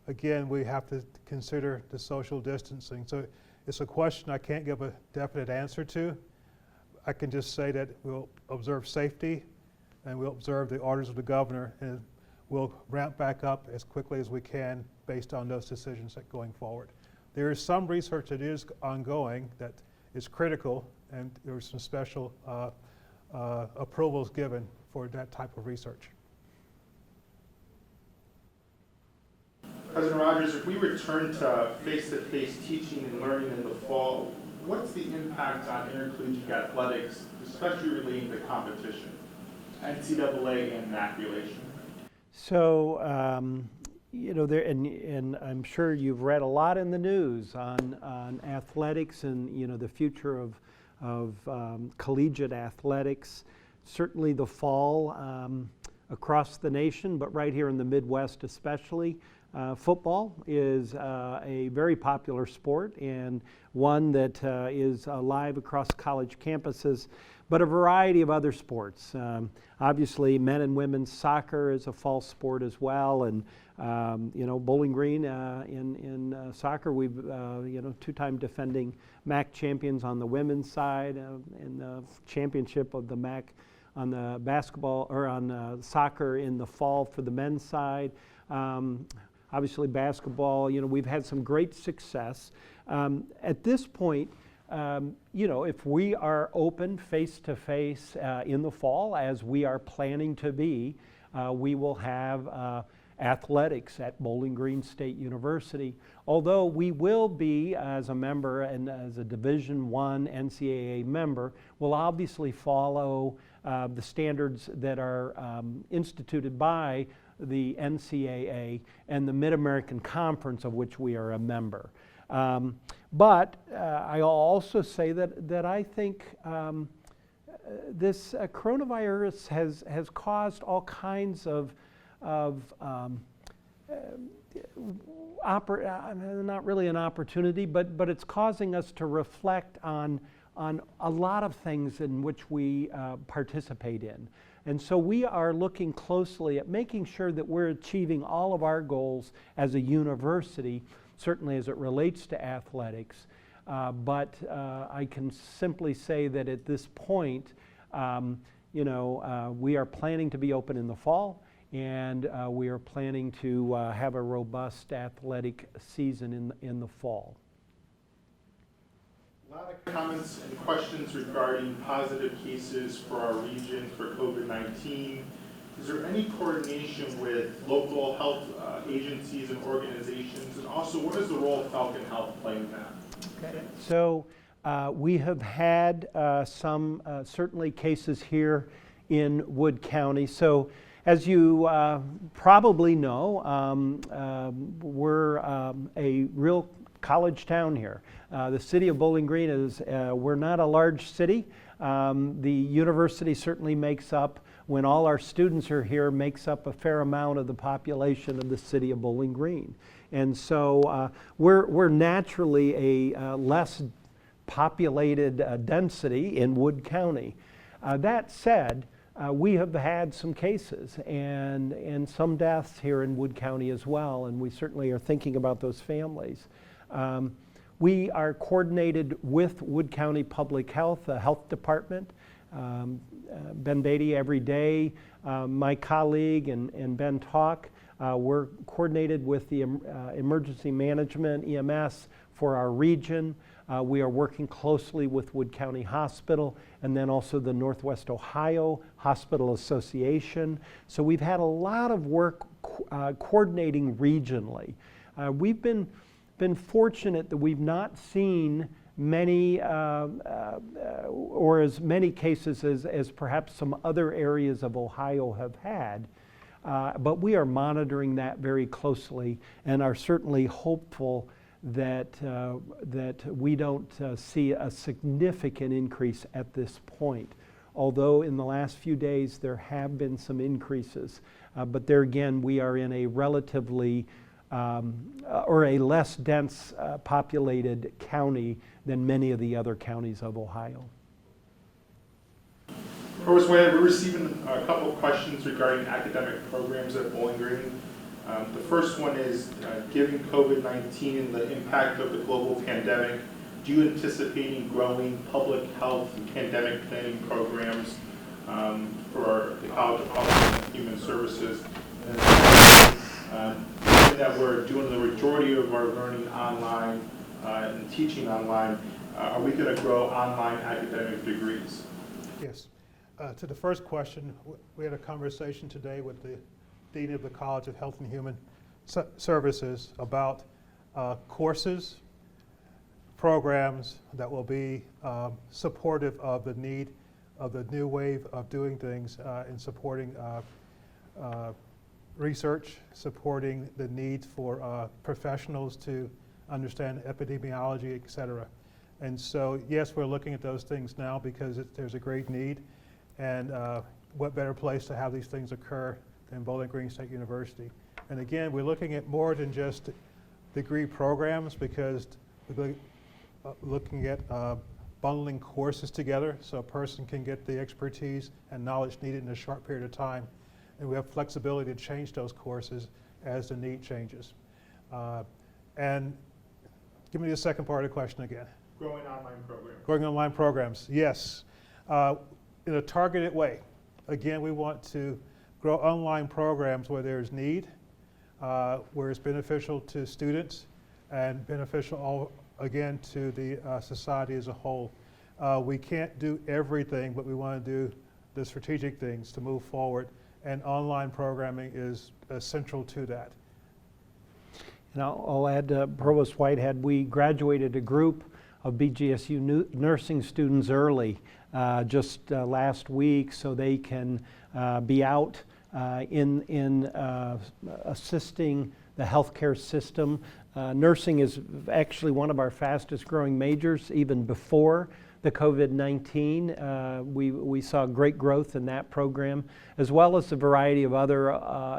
again, we have to consider the social distancing. So it's a question I can't give a definite answer to. I can just say that we'll observe safety and we'll observe the orders of the governor, and we'll ramp back up as quickly as we can based on those decisions that going forward. There is some research that is ongoing that is critical, and there are some special approvals given for that type of research. President Rogers, if we return to face-to-face teaching and learning in the fall, what's the impact on intercollegiate athletics, especially relating to competition, NCAA and MAC relation? So, you know, and I'm sure you've read a lot in the news on athletics and, you know, the future of collegiate athletics. Certainly the fall across the nation, but right here in the Midwest especially. Football is a very popular sport and one that is alive across college campuses, but a variety of other sports. Obviously, men and women's soccer is a fall sport as well, and you know, Bowling Green in soccer, we've you know, two-time defending MAC champions on the women's side, in the championship of the MAC on the basketball or on soccer in the fall for the men's side. Obviously, basketball, you know, we've had some great success. At this point, you know, if we are open face-to-face in the fall, as we are planning to be, we will have athletics at Bowling Green State University. Although we will be, as a member and as a Division I NCAA member, will obviously follow the standards that are instituted by the NCAA and the Mid-American Conference, of which we are a member. But I'll also say that I think this coronavirus has caused all kinds of not really an opportunity, but it's causing us to reflect on a lot of things in which we participate in. And so we are looking closely at making sure that we're achieving all of our goals as a university, certainly as it relates to athletics. But I can simply say that at this point, you know, we are planning to be open in the fall, and we are planning to have a robust athletic season in the fall. A lot of comments and questions regarding positive cases for our region for COVID-19. Is there any coordination with local health agencies and organizations? And also, what is the role of Falcon Health play in that? Okay. So we have had some certainly cases here in Wood County. So as you probably know, we're a real college town here. The city of Bowling Green is, we're not a large city. The university certainly makes up, when all our students are here, makes up a fair amount of the population of the city of Bowling Green. And so we're naturally a less populated density in Wood County. That said, we have had some cases and some deaths here in Wood County as well, and we certainly are thinking about those families. We are coordinated with Wood County Public Health, the health department. Ben Beatty every day, my colleague and Ben Talk, we're coordinated with the emergency management, EMS, for our region. We are working closely with Wood County Hospital and then also the Northwest Ohio Hospital Association. So we've had a lot of work coordinating regionally. We've been fortunate that we've not seen many or as many cases as perhaps some other areas of Ohio have had. But we are monitoring that very closely and are certainly hopeful that we don't see a significant increase at this point. Although in the last few days there have been some increases, but there again we are in a relatively or a less dense populated county than many of the other counties of Ohio. Provost Whitehead, we're receiving a couple of questions regarding academic programs at Bowling Green. The first one is, given COVID-19 and the impact of the global pandemic, do you anticipating growing public health and pandemic planning programs for the College of Health and Human Services? Given that we're doing the majority of our learning online and teaching online, are we going to grow online academic degrees? Yes. To the first question, we had a conversation today with the Dean of the College of Health and Human Services about courses, programs that will be supportive of the need of the new wave of doing things in supporting research, supporting the need for professionals to understand epidemiology, et cetera. And so, yes, we're looking at those things now because there's a great need. And what better place to have these things occur than Bowling Green State University. And again, we're looking at more than just degree programs because we're looking at bundling courses together so a person can get the expertise and knowledge needed in a short period of time. And we have flexibility to change those courses as the need changes. And give me the second part of the question again. Growing online programs. Growing online programs, yes. In a targeted way. Again, we want to grow online programs where there's need, where it's beneficial to students and beneficial, again, to the society as a whole. We can't do everything, but we want to do the strategic things to move forward, and online programming is central to that. And I'll add, Provost Whitehead, we graduated a group of BGSU nursing students early, just last week, so they can be out in assisting the healthcare system. Nursing is actually one of our fastest growing majors, even before the COVID-19. We saw great growth in that program, as well as a variety of other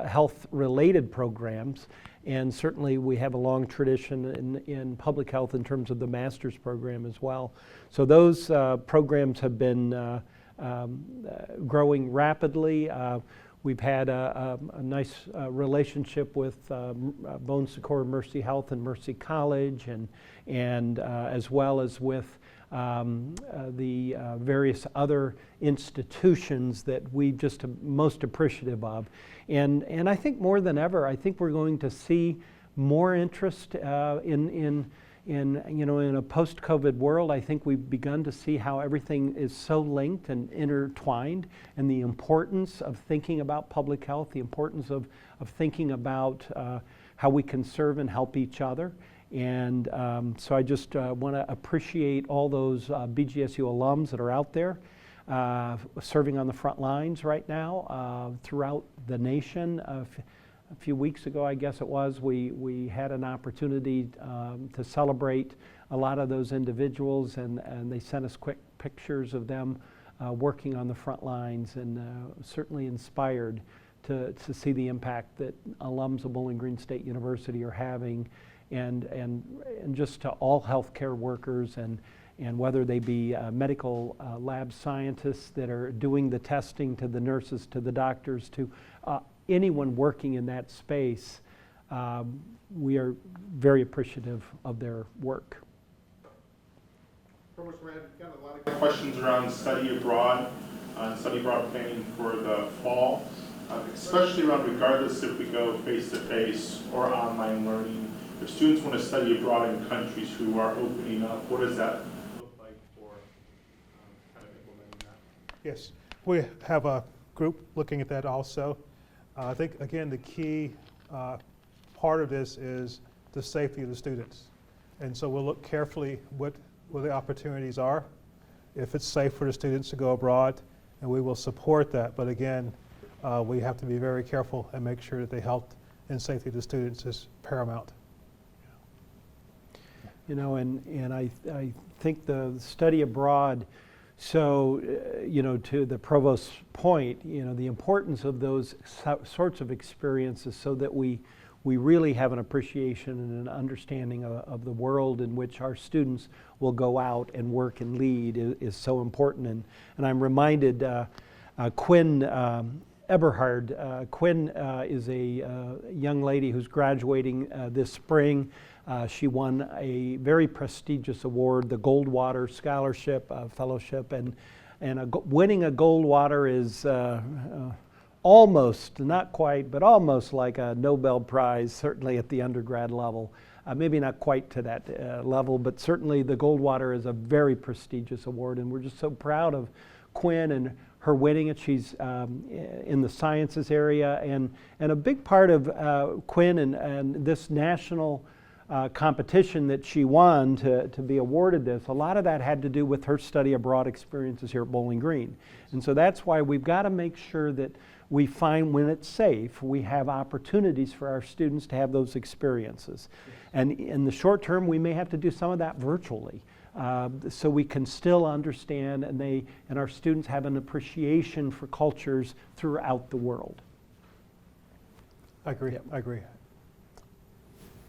health-related programs. And certainly we have a long tradition in public health in terms of the master's program as well. So those programs have been growing rapidly. We've had a nice relationship with Bon Secours Mercy Health and Mercy College, and as well as with the various other institutions that we just most appreciative of. And I think more than ever, I think we're going to see more interest in a post-COVID world. I think we've begun to see how everything is so linked and intertwined, and the importance of thinking about public health, the importance of thinking about how we can serve and help each other. And so I just want to appreciate all those BGSU alums that are out there serving on the front lines right now throughout the nation. A few weeks ago, I guess it was, we had an opportunity to celebrate a lot of those individuals, and they sent us quick pictures of them working on the front lines, and certainly inspired to see the impact that alums of Bowling Green State University are having, and just to all healthcare workers, and whether they be medical lab scientists that are doing the testing, to the nurses, to the doctors, to anyone working in that space. We are very appreciative of their work. Provost, we have got a lot of questions around study abroad planning for the fall, especially around regardless if we go face-to-face or online learning. If students want to study abroad in countries who are opening up, what does that look like for kind of implementing that? Yes, we have a group looking at that also. I think, again, the key part of this is the safety of the students. And so we'll look carefully what the opportunities are, if it's safe for the students to go abroad, and we will support that. But again, we have to be very careful and make sure that the health and safety of the students is paramount. You know, and I think the study abroad, so, to the provost's point, the importance of those sorts of experiences so that we really have an appreciation and an understanding of the world in which our students will go out and work and lead is so important. And I'm reminded Quinn Eberhard. Quinn is a young lady who's graduating this spring. She won a very prestigious award, the Goldwater Scholarship Fellowship, and winning a Goldwater is almost, not quite, but almost like a Nobel Prize, certainly at the undergrad level. Maybe not quite to that level, but certainly the Goldwater is a very prestigious award, and we're just so proud of Quinn and her winning it. She's in the sciences area, and a big part of Quinn and this national competition that she won to be awarded this, a lot of that had to do with her study abroad experiences here at Bowling Green. And so that's why we've got to make sure that we find, when it's safe, we have opportunities for our students to have those experiences. And in the short term, we may have to do some of that virtually. So we can still understand, and our students have an appreciation for cultures throughout the world. I agree, Yep. I agree.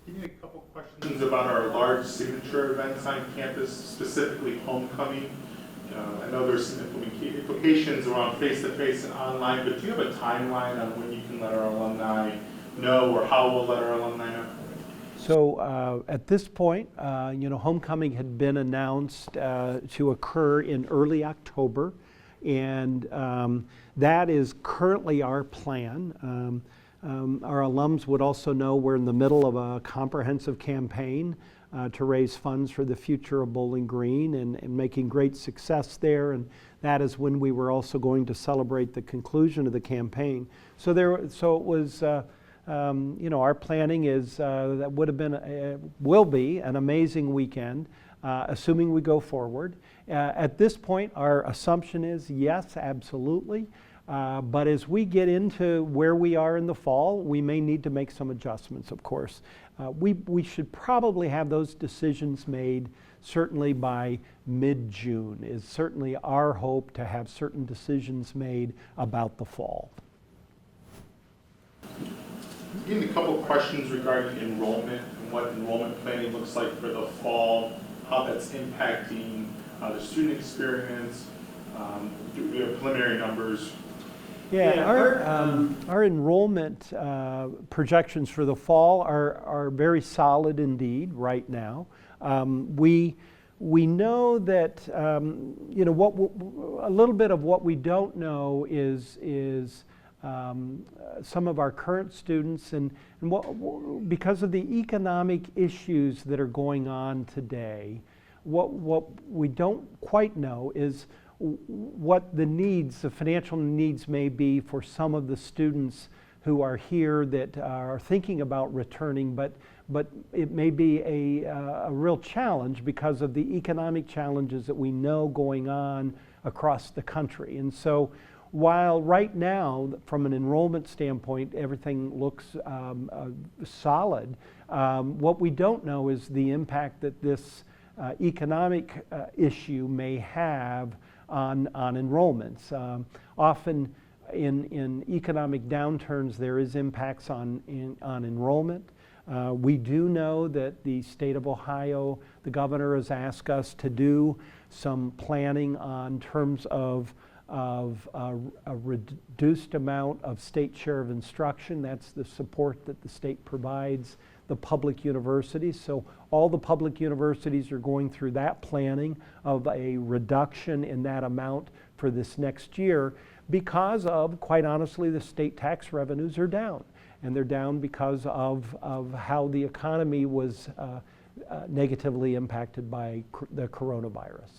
Give me a couple questions about our large signature events on campus, specifically homecoming. I know there's some implications around face-to-face and online, but do you have a timeline on when you can let our alumni know, or how we'll let our alumni know? So at this point, homecoming had been announced to occur in early October, and that is currently our plan. Our alums would also know we're in the middle of a comprehensive campaign to raise funds for the future of Bowling Green, and making great success there, and that is when we were also going to celebrate the conclusion of the campaign. So it was, our planning is that would have been, will be an amazing weekend, assuming we go forward. At this point, our assumption is yes, absolutely. But as we get into where we are in the fall, we may need to make some adjustments, of course. We should probably have those decisions made certainly by mid-June, is certainly our hope to have certain decisions made about the fall. Getting a couple questions regarding enrollment and what enrollment planning looks like for the fall, how that's impacting the student experience. We have preliminary numbers. Yeah, our enrollment projections for the fall are very solid indeed right now. We know that a little bit of what we don't know is some of our current students, and because of the economic issues that are going on today, what we don't quite know is what the financial needs may be for some of the students who are here that are thinking about returning, but it may be a real challenge because of the economic challenges that we know going on across the country. And so while right now, from an enrollment standpoint, everything looks solid, what we don't know is the impact that this economic issue may have on enrollments. Often in economic downturns, there is impacts on enrollment. We do know that the state of Ohio, the governor has asked us to do some planning on terms of a reduced amount of state share of instruction. That's the support that the state provides the public universities. So all the public universities are going through that planning of a reduction in that amount for this next year because of, quite honestly, the state tax revenues are down. And they're down because of how the economy was negatively impacted by the coronavirus.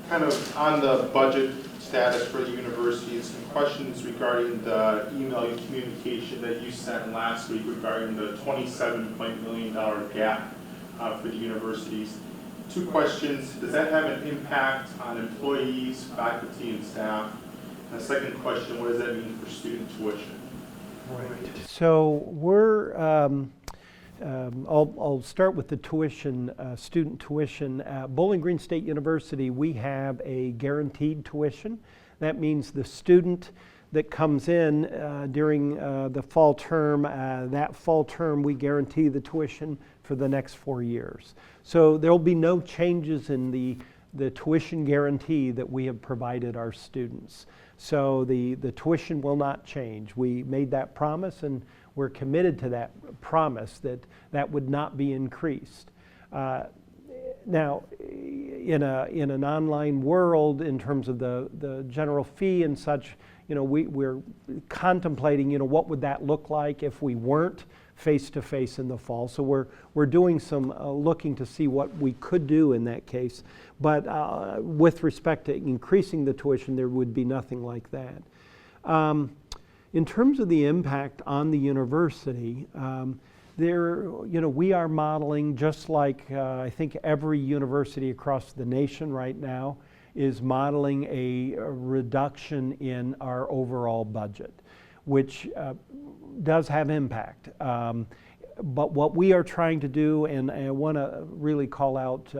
Kind of on the budget status for the universities, some questions regarding the email communication that you sent last week regarding the $27 million gap for the universities. Two questions: does that have an impact on employees, faculty, and staff? And the second question: what does that mean for student tuition? Right. So we're I'll start with the tuition, student tuition. At Bowling Green State University, we have a guaranteed tuition. That means the student that comes in during the fall term, that fall term we guarantee the tuition for the next 4 years. So there will be no changes in the the tuition guarantee that we have provided our students. So the tuition will not change. We made that promise, and we're committed to that promise that that would not be increased. Now, in an online world, in terms of the general fee and such, you know, we're contemplating, you know, what would that look like if we weren't face-to-face in the fall. So we're doing some looking to see what we could do in that case. But with respect to increasing the tuition, there would be nothing like that. In terms of the impact on the university, we are modeling, just like I think every university across the nation right now is modeling a reduction in our overall budget, which does have impact. But what we are trying to do, and I want to really call out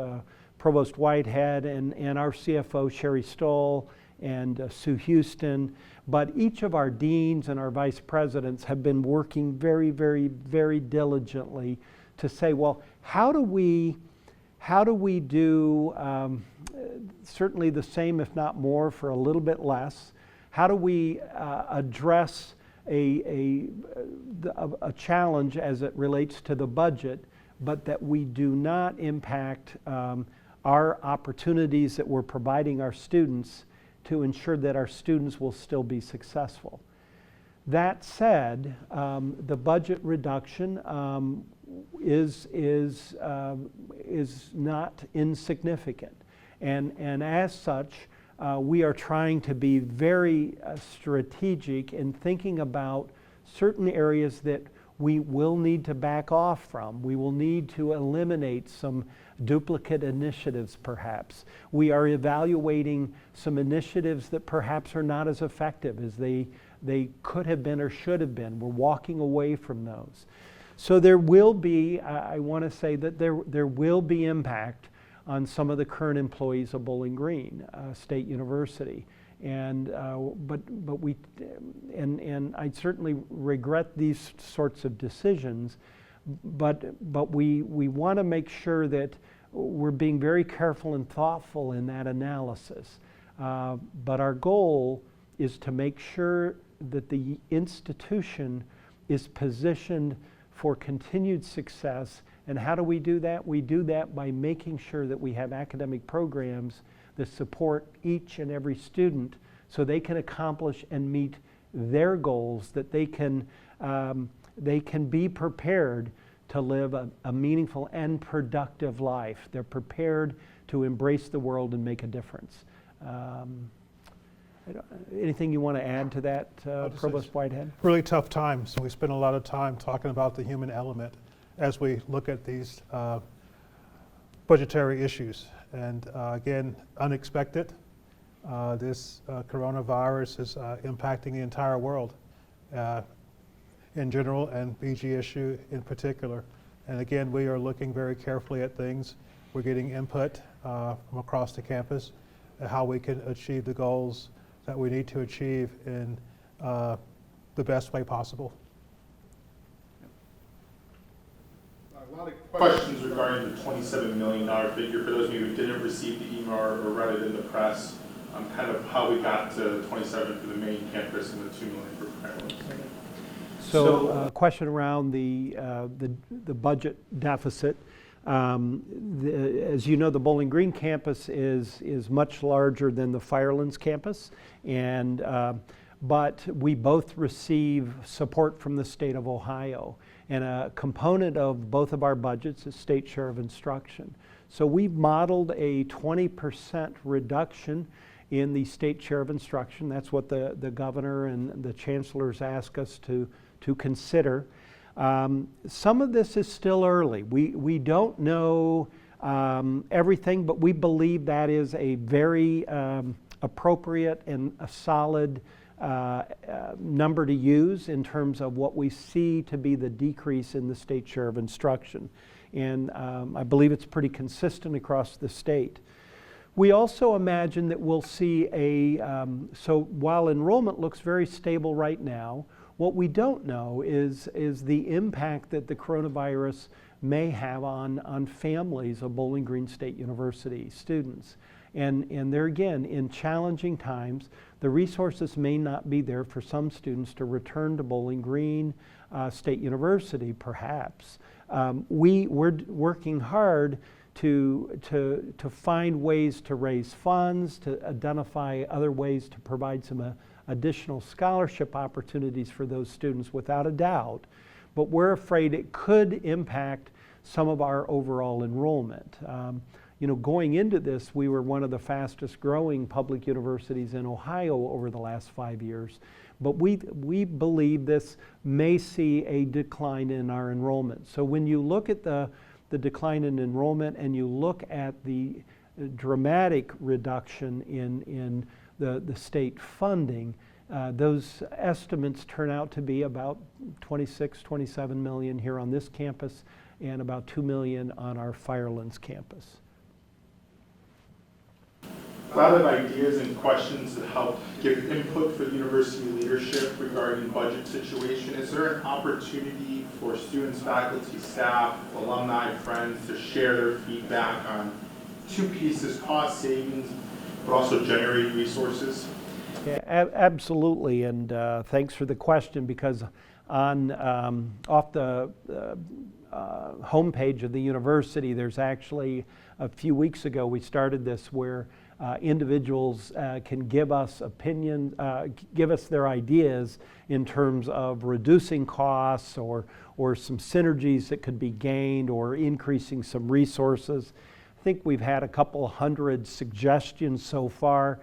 Provost Whitehead and our CFO, Sherry Stoll, and Sue Houston, but each of our deans and our vice presidents have been working very, very, very diligently to say, well, how do we do certainly the same, if not more, for a little bit less? How do we address a challenge as it relates to the budget, but that we do not impact our opportunities that we're providing our students to ensure that our students will still be successful? That said, the budget reduction is not insignificant, and as such, we are trying to be very strategic in thinking about certain areas that we will need to back off from. We will need to eliminate some duplicate initiatives, perhaps. We are evaluating some initiatives that perhaps are not as effective as they could have been or should have been. We're walking away from those. So there will be, I want to say that there will be impact on some of the current employees of Bowling Green State University. And I certainly regret these sorts of decisions, but we want to make sure that we're being very careful and thoughtful in that analysis. But our goal is to make sure that the institution is positioned for continued success. And how do we do that? We do that by making sure that we have academic programs that support each and every student so they can accomplish and meet their goals, that they can be prepared to live a meaningful and productive life. They're prepared to embrace the world and make a difference. Anything you want to add to that, Provost Whitehead? Really tough times. We spend a lot of time talking about the human element as we look at these budgetary issues. And again, unexpected. This coronavirus is impacting the entire world in general, and BGSU in particular. And again, we are looking very carefully at things. We're getting input from across the campus at how we can achieve the goals that we need to achieve in the best way possible. A lot of questions regarding the $27 million figure. For those of you who didn't receive the email or read it in the press, kind of how we got to 27 for the main campus and the $2 million for Maryland. So a question around the budget deficit. As you know, the Bowling Green campus is much larger than the Firelands campus, and but we both receive support from the state of Ohio, and a component of both of our budgets is state share of instruction. So we've modeled a 20% reduction in the state share of instruction. That's what the governor and the chancellors ask us to consider. Some of this is still early. We don't know everything, but we believe that is a very appropriate and a solid number to use in terms of what we see to be the decrease in the state share of instruction. And I believe it's pretty consistent across the state. We also imagine that we'll see so while enrollment looks very stable right now, what we don't know is the impact that the coronavirus may have on families of Bowling Green State University students. And there again, in challenging times, the resources may not be there for some students to return to Bowling Green State University, perhaps. We're working hard to find ways to raise funds, to identify other ways to provide some additional scholarship opportunities for those students, without a doubt. But we're afraid it could impact some of our overall enrollment. You know, going into this, we were one of the fastest growing public universities in Ohio over the last 5 years. But we believe this may see a decline in our enrollment. So when you look at the decline in enrollment and you look at the dramatic reduction in the state funding, those estimates turn out to be about 26, 27 million here on this campus and about 2 million on our Firelands campus. A lot of ideas and questions that help give input for the university leadership regarding budget situation. Is there an opportunity for students, faculty, staff, alumni, friends to share their feedback on two pieces, cost savings, but also generating resources? Yeah, absolutely, and thanks for the question, because on off the homepage of the university, there's actually, a few weeks ago, we started this where individuals can give us give us their ideas in terms of reducing costs or some synergies that could be gained or increasing some resources. I think we've had a couple hundred suggestions so far.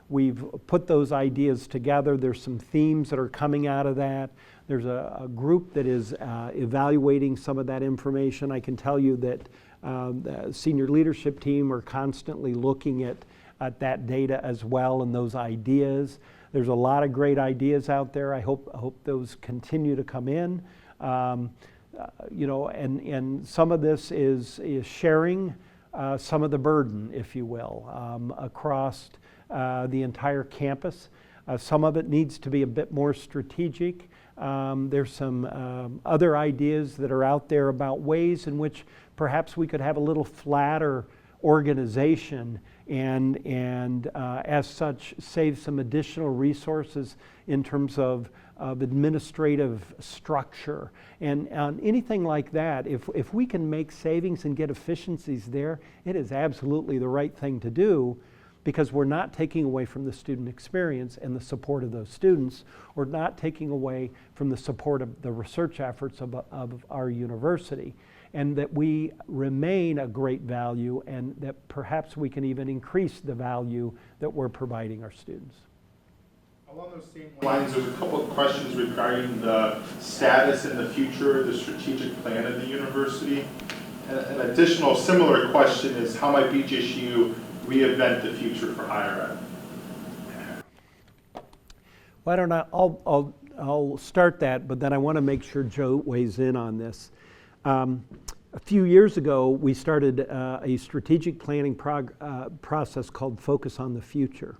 We've put those ideas together. There's some themes that are coming out of that. There's a group that is evaluating some of that information. I can tell you that the senior leadership team are constantly looking at that data as well and those ideas. There's a lot of great ideas out there. I hope those continue to come in. You know, and some of this is sharing some of the burden, if you will, across the entire campus. Some of it needs to be a bit more strategic. There's some other ideas that are out there about ways in which perhaps we could have a little flatter organization and as such save some additional resources in terms of administrative structure. And on anything like that, if we can make savings and get efficiencies there, it is absolutely the right thing to do, because we're not taking away from the student experience and the support of those students, or not taking away from the support of the research efforts of our university, and that we remain a great value, and that perhaps we can even increase the value that we're providing our students. Along those same lines, there's a couple of questions regarding the status and the future of the strategic plan of the university. An additional similar question is, how might BGSU reinvent the future for higher ed? Why don't I'll start that, but then I want to make sure Joe weighs in on this. A few years ago, we started a strategic planning process called Focus on the Future.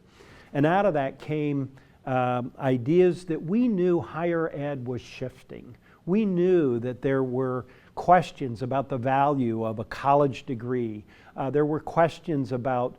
And out of that came ideas that we knew higher ed was shifting. We knew that there were questions about the value of a college degree. There were questions about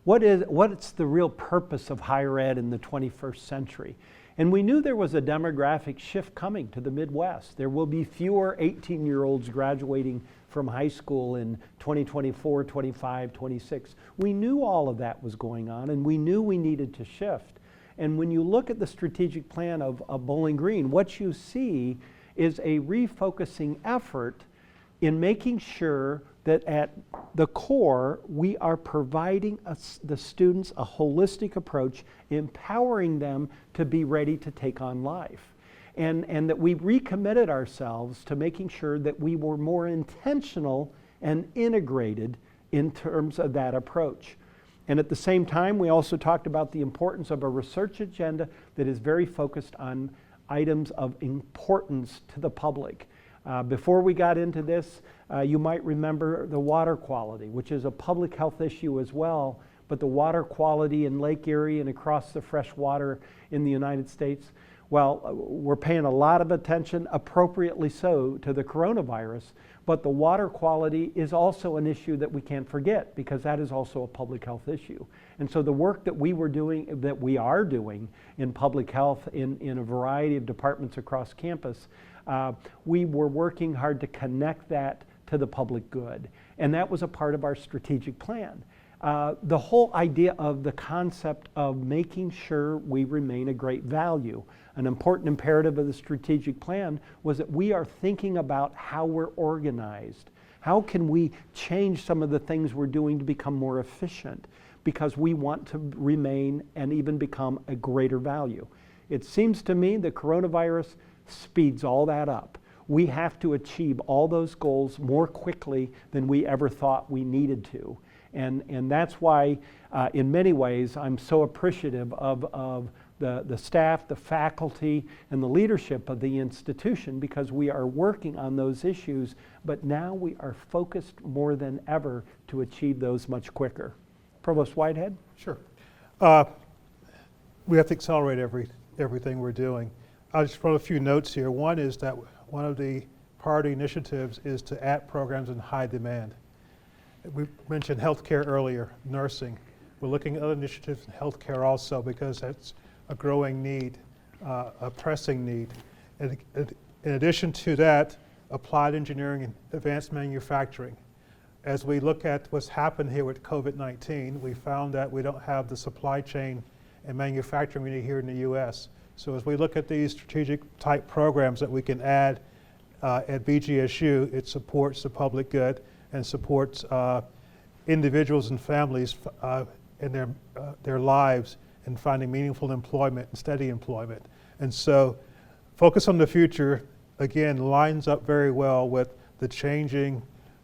what's the real purpose of higher ed in the 21st century. And we knew there was a demographic shift coming to the Midwest. There will be fewer 18-year-olds graduating from high school in 2024, 25, 26. We knew all of that was going on, and we knew we needed to shift. And when you look at the strategic plan of Bowling Green, what you see is a refocusing effort in making sure that at the core, we are providing the students a holistic approach, empowering them to be ready to take on life. And that we recommitted ourselves to making sure that we were more intentional and integrated in terms of that approach. And at the same time, we also talked about the importance of a research agenda that is very focused on items of importance to the public. Before we got into this, you might remember the water quality, which is a public health issue as well, but the water quality in Lake Erie and across the fresh water in the United States, Well, we're paying a lot of attention, appropriately so, to the coronavirus, but the water quality is also an issue that we can't forget, because that is also a public health issue. And so the work that we are doing in public health in a variety of departments across campus, we were working hard to connect that to the public good. And that was a part of our strategic plan. The whole idea of the concept of making sure we remain a great value. An important imperative of the strategic plan was that we are thinking about how we're organized. How can we change some of the things we're doing to become more efficient? Because we want to remain and even become a greater value. It seems to me the coronavirus speeds all that up. We have to achieve all those goals more quickly than we ever thought we needed to. And that's why, in many ways, I'm so appreciative of the staff, the faculty, and the leadership of the institution, because we are working on those issues, but now we are focused more than ever to achieve those much quicker. Provost Whitehead? Sure. We have to accelerate everything we're doing. I'll just throw a few notes here. One is that one of the priority initiatives is to add programs in high demand. We mentioned healthcare earlier, nursing. We're looking at other initiatives in healthcare also, because that's a growing need, a pressing need. And in addition to that, applied engineering and advanced manufacturing. As we look at what's happened here with COVID-19, we found that we don't have the supply chain and manufacturing we need here in the US. So as we look at these strategic type programs that we can add at BGSU, it supports the public good and supports individuals and families in their lives in finding meaningful employment and steady employment. And so focus on the future, again, lines up very well with the changing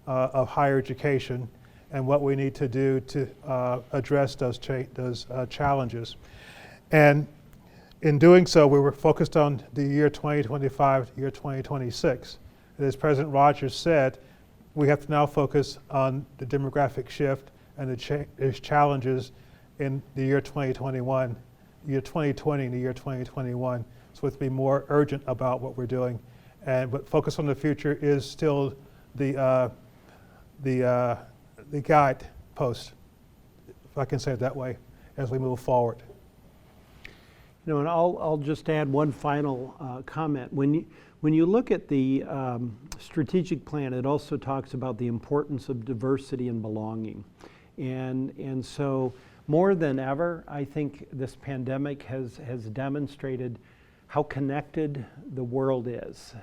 of higher education and what we need to do to address those challenges. And in doing so, we were focused on the year 2025, year 2026. And as President Rogers said, we have to now focus on the demographic shift and the challenges in the year 2021, year 2020, and the year 2021. So we have to be more urgent about what we're doing. But focus on the future is still the guide post, if I can say it that way, as we move forward. You know, and I'll just add one final comment. When you look at the strategic plan, it also talks about the importance of diversity and belonging. And so more than ever, I think this pandemic has demonstrated how connected the world is,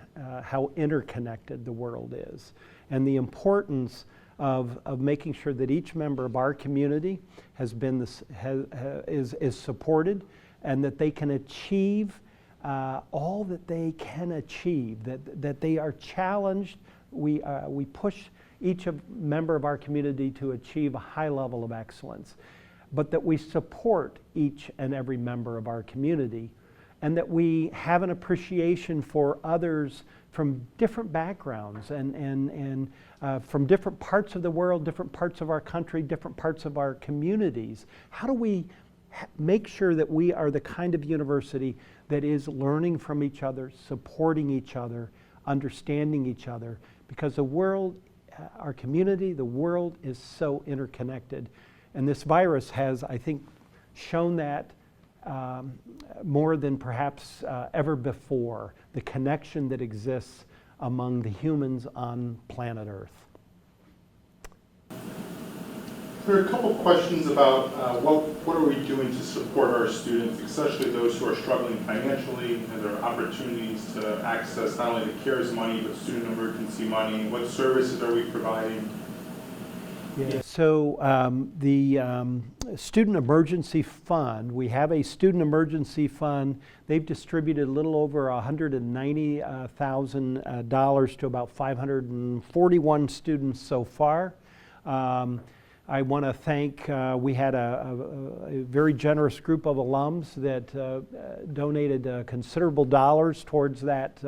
how interconnected the world is, and the importance of making sure that each member of our community is supported, and that they can achieve all that they can achieve, that they are challenged. We push each member of our community to achieve a high level of excellence, but that we support each and every member of our community, and that we have an appreciation for others from different backgrounds and from different parts of the world, different parts of our country, different parts of our communities. How do we make sure that we are the kind of university that is learning from each other, supporting each other, understanding each other? Because the world, our community, the world is so interconnected. And this virus has, I think, shown that more than perhaps ever before, the connection that exists among the humans on planet Earth. There are a couple questions about what are we doing to support our students, especially those who are struggling financially, and there are opportunities to access not only the CARES money, but student emergency money. What services are we providing? Yeah. So the Student Emergency Fund, we have a Student Emergency Fund. They've distributed a little over $190,000 to about 541 students so far. I want to thank, we had a very generous group of alums that donated considerable dollars towards that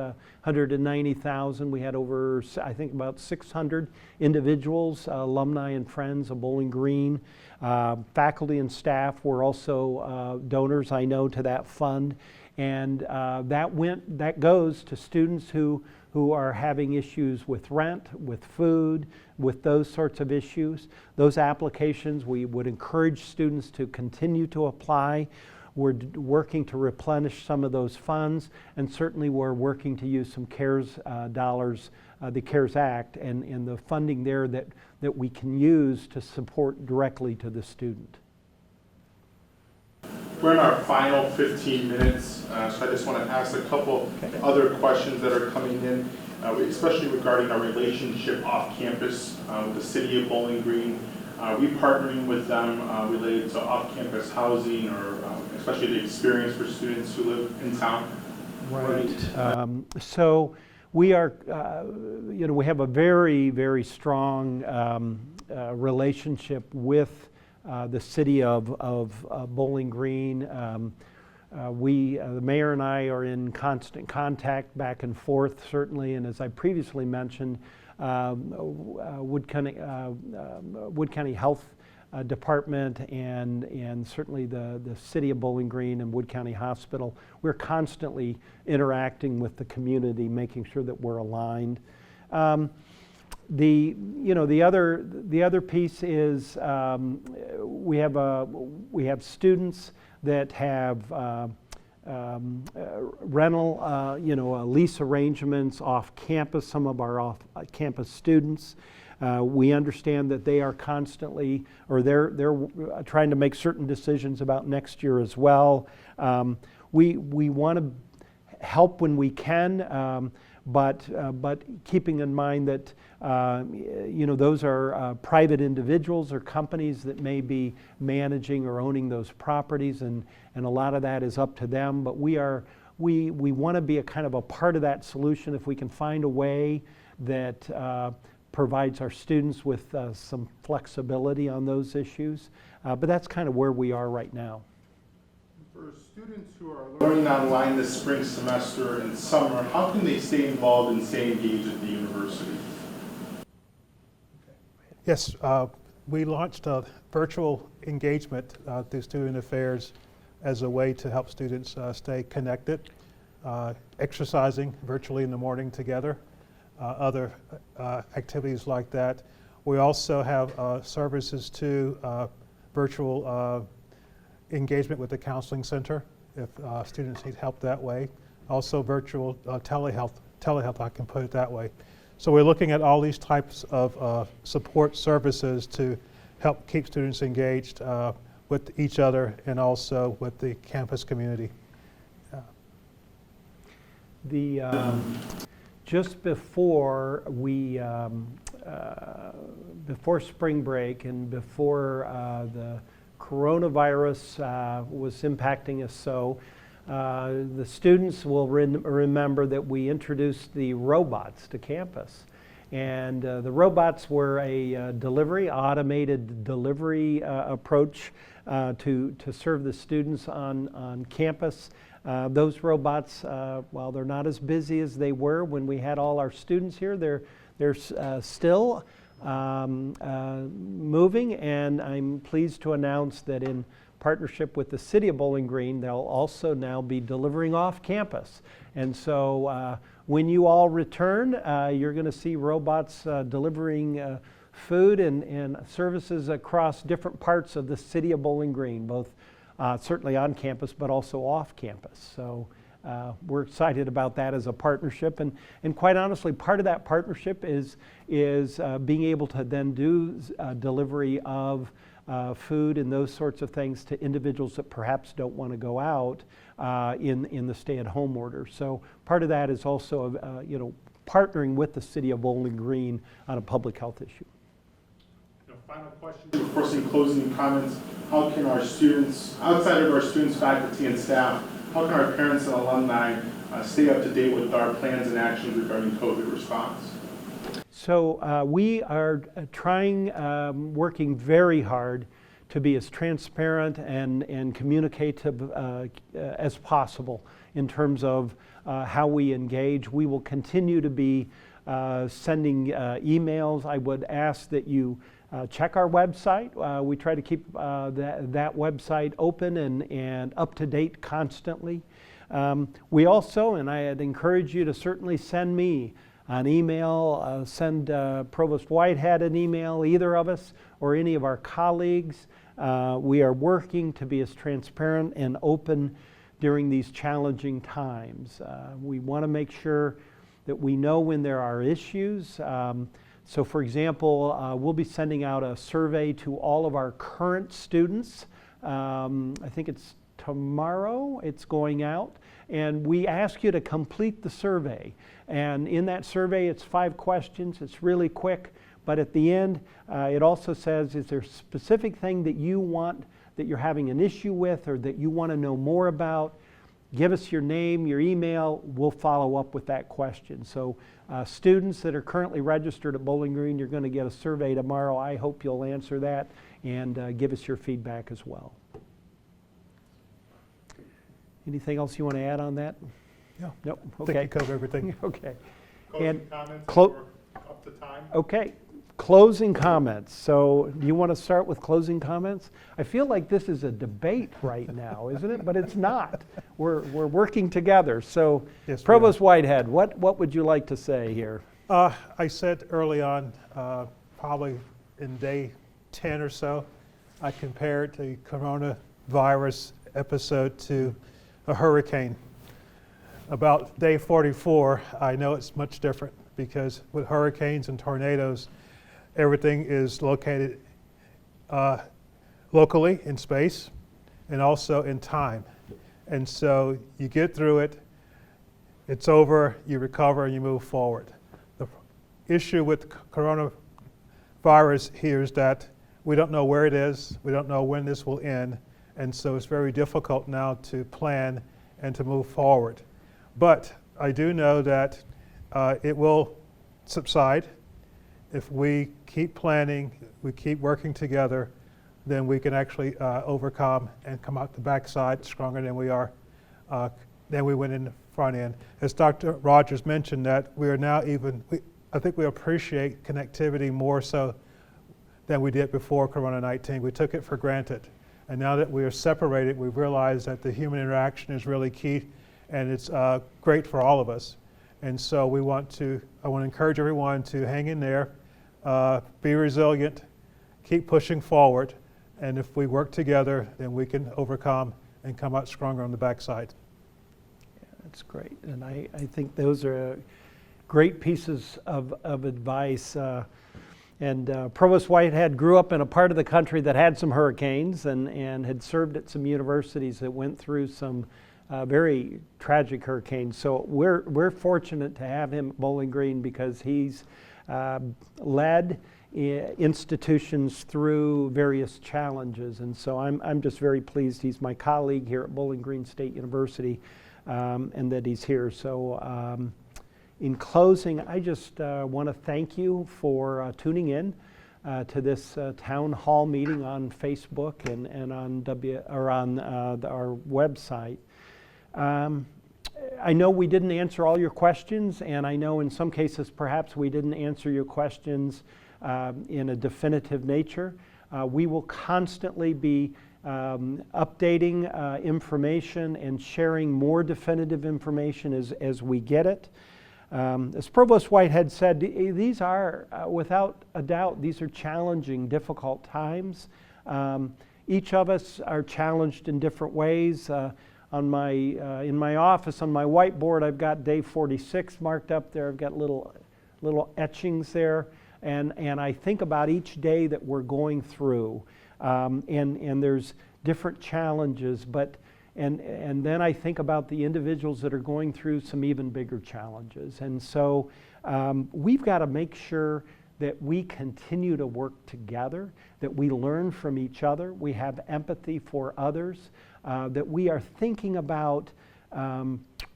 $190,000. We had over, I think, about 600 individuals, alumni and friends of Bowling Green. Faculty and staff were also donors, I know, to that fund. And that goes to students who are having issues with rent, with food, with those sorts of issues. Those applications, we would encourage students to continue to apply. We're working to replenish some of those funds, and certainly we're working to use some CARES dollars, the CARES Act, and the funding there that we can use to support directly to the student. We're in our final 15 minutes, so I just want to ask a couple other questions that are coming in, especially regarding our relationship off campus with the City of Bowling Green. Are we partnering with them related to off-campus housing, or especially the experience for students who live in town? Right. So we are, we have a very, very strong relationship with the City of Bowling Green. The mayor and I are in constant contact back and forth, certainly, and as I previously mentioned, Wood County Health Department and certainly the City of Bowling Green and Wood County Hospital, we're constantly interacting with the community, making sure that we're aligned. The other piece is we have students that have rental lease arrangements off campus. Some of our off campus students. We understand that they are constantly, or they're trying to make certain decisions about next year as well. We want to help when we can. But keeping in mind that those are private individuals or companies that may be managing or owning those properties, and a lot of that is up to them. But we want to be a kind of a part of that solution if we can find a way that provides our students with some flexibility on those issues. But that's kind of where we are right now. For students who are learning online this spring semester and summer, how can they stay involved and stay engaged at the university? Yes, we launched a virtual engagement through Student Affairs as a way to help students stay connected, exercising virtually in the morning together, other activities like that. We also have services to virtual engagement with the counseling center if students need help that way. Also virtual telehealth, I can put it that way. So we're looking at all these types of support services to help keep students engaged with each other and also with the campus community. Just before before spring break and before the coronavirus was impacting us, so the students will remember that we introduced the robots to campus. And the robots were a automated delivery approach to serve the students on campus. Those robots, while they're not as busy as they were when we had all our students here, they're still moving, and I'm pleased to announce that in partnership with the City of Bowling Green, they'll also now be delivering off campus. And so when you all return, you're going to see robots delivering food and services across different parts of the City of Bowling Green, both certainly on campus but also off campus. So we're excited about that as a partnership, and quite honestly, part of that partnership is being able to then do delivery of food and those sorts of things to individuals that perhaps don't want to go out in the stay-at-home order. So part of that is also partnering with the City of Bowling Green on a public health issue. Final question before some closing comments. How can our students, outside of our students, faculty, and staff, how can our parents and alumni stay up to date with our plans and actions regarding COVID response? So we are trying, working very hard to be as transparent and communicative as possible in terms of how we engage. We will continue to be sending emails. I would ask that you check our website. We try to keep that website open and up to date constantly. We also, and I'd encourage you to certainly send me an email, send Provost Whitehead an email, either of us or any of our colleagues. We are working to be as transparent and open during these challenging times. We want to make sure that we know when there are issues. So for example, we'll be sending out a survey to all of our current students. I think it's tomorrow it's going out. And we ask you to complete the survey. And in that survey, it's 5 questions. It's really quick. But at the end, it also says, is there a specific thing that you want, that you're having an issue with, or that you want to know more about? Give us your name, your email. We'll follow up with that question. So students that are currently registered at Bowling Green, you're going to get a survey tomorrow. I hope you'll answer that and give us your feedback as well. Anything else you want to add on that? Yeah. Nope. I Okay. think you covered everything. Okay. Closing And comments, clo- we're up to time. Okay. Closing comments. So do you want to start with closing comments? I feel like this is a debate right now, isn't it? But it's not. We're working together. So Yes, we Provost Whitehead, what would you like to say here? I said early on, probably in day 10 or so, I compared the coronavirus episode to a hurricane. About day 44, I know it's much different because with hurricanes and tornadoes, everything is located locally in space and also in time. And so you get through it, it's over, you recover, and you move forward. The issue with coronavirus here is that we don't know where it is, we don't know when this will end, and so it's very difficult now to plan and to move forward. But I do know that it will subside. If we keep planning, we keep working together, then we can actually overcome and come out the backside stronger than we are, than we went in the front end. As Dr. Rogers mentioned, that we are now I think we appreciate connectivity more so than we did before Corona-19. We took it for granted. And now that we are separated, we've realized that the human interaction is really key, and it's great for all of us. And so I want to encourage everyone to hang in there, be resilient, keep pushing forward, and if we work together, then we can overcome and come out stronger on the backside. Yeah, that's great. And I think those are great pieces of advice. Provost Whitehead grew up in a part of the country that had some hurricanes and had served at some universities that went through some very tragic hurricanes. So we're fortunate to have him at Bowling Green because he's led institutions through various challenges. And so I'm just very pleased he's my colleague here at Bowling Green State University and that he's here. So in closing, I just want to thank you for tuning in to this town hall meeting on Facebook and on our website. I know we didn't answer all your questions, and I know in some cases perhaps we didn't answer your questions in a definitive nature. We will constantly be updating information and sharing more definitive information as we get it. As Provost Whitehead said, these are, without a doubt, these are challenging, difficult times. Each of us are challenged in different ways. In my office, on my whiteboard, I've got day 46 marked up there. I've got little etchings there, and I think about each day that we're going through, and there's different challenges, and then I think about the individuals that are going through some even bigger challenges. And so we've got to make sure that we continue to work together, that we learn from each other, we have empathy for others, that we are thinking about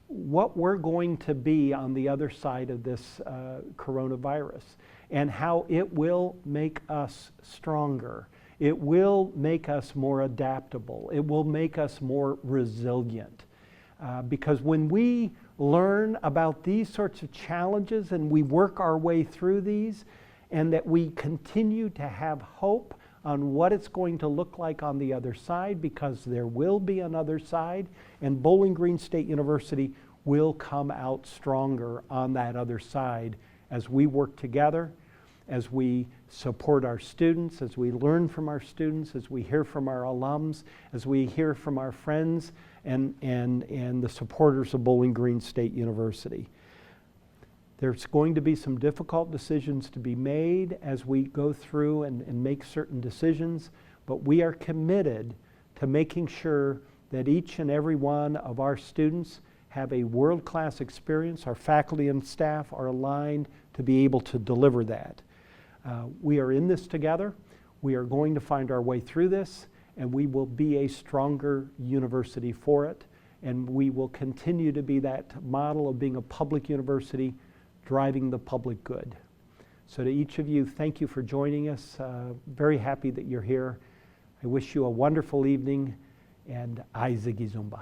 what we're going to be on the other side of this coronavirus. and how it will make us stronger. It will make us more adaptable. It will make us more resilient. Because when we learn about these sorts of challenges and we work our way through these, and that we continue to have hope on what it's going to look like on the other side, because there will be another side, and Bowling Green State University will come out stronger on that other side as we work together, as we support our students, as we learn from our students, as we hear from our alums, as we hear from our friends and the supporters of Bowling Green State University. There's going to be some difficult decisions to be made as we go through and make certain decisions, but we are committed to making sure that each and every one of our students have a world-class experience. Our faculty and staff are aligned to be able to deliver that. We are in this together. We are going to find our way through this, and we will be a stronger university for it, and we will continue to be that model of being a public university driving the public good. So to each of you, thank you for joining us. Very happy that you're here. I wish you a wonderful evening, and Ai Ziggy Zumba.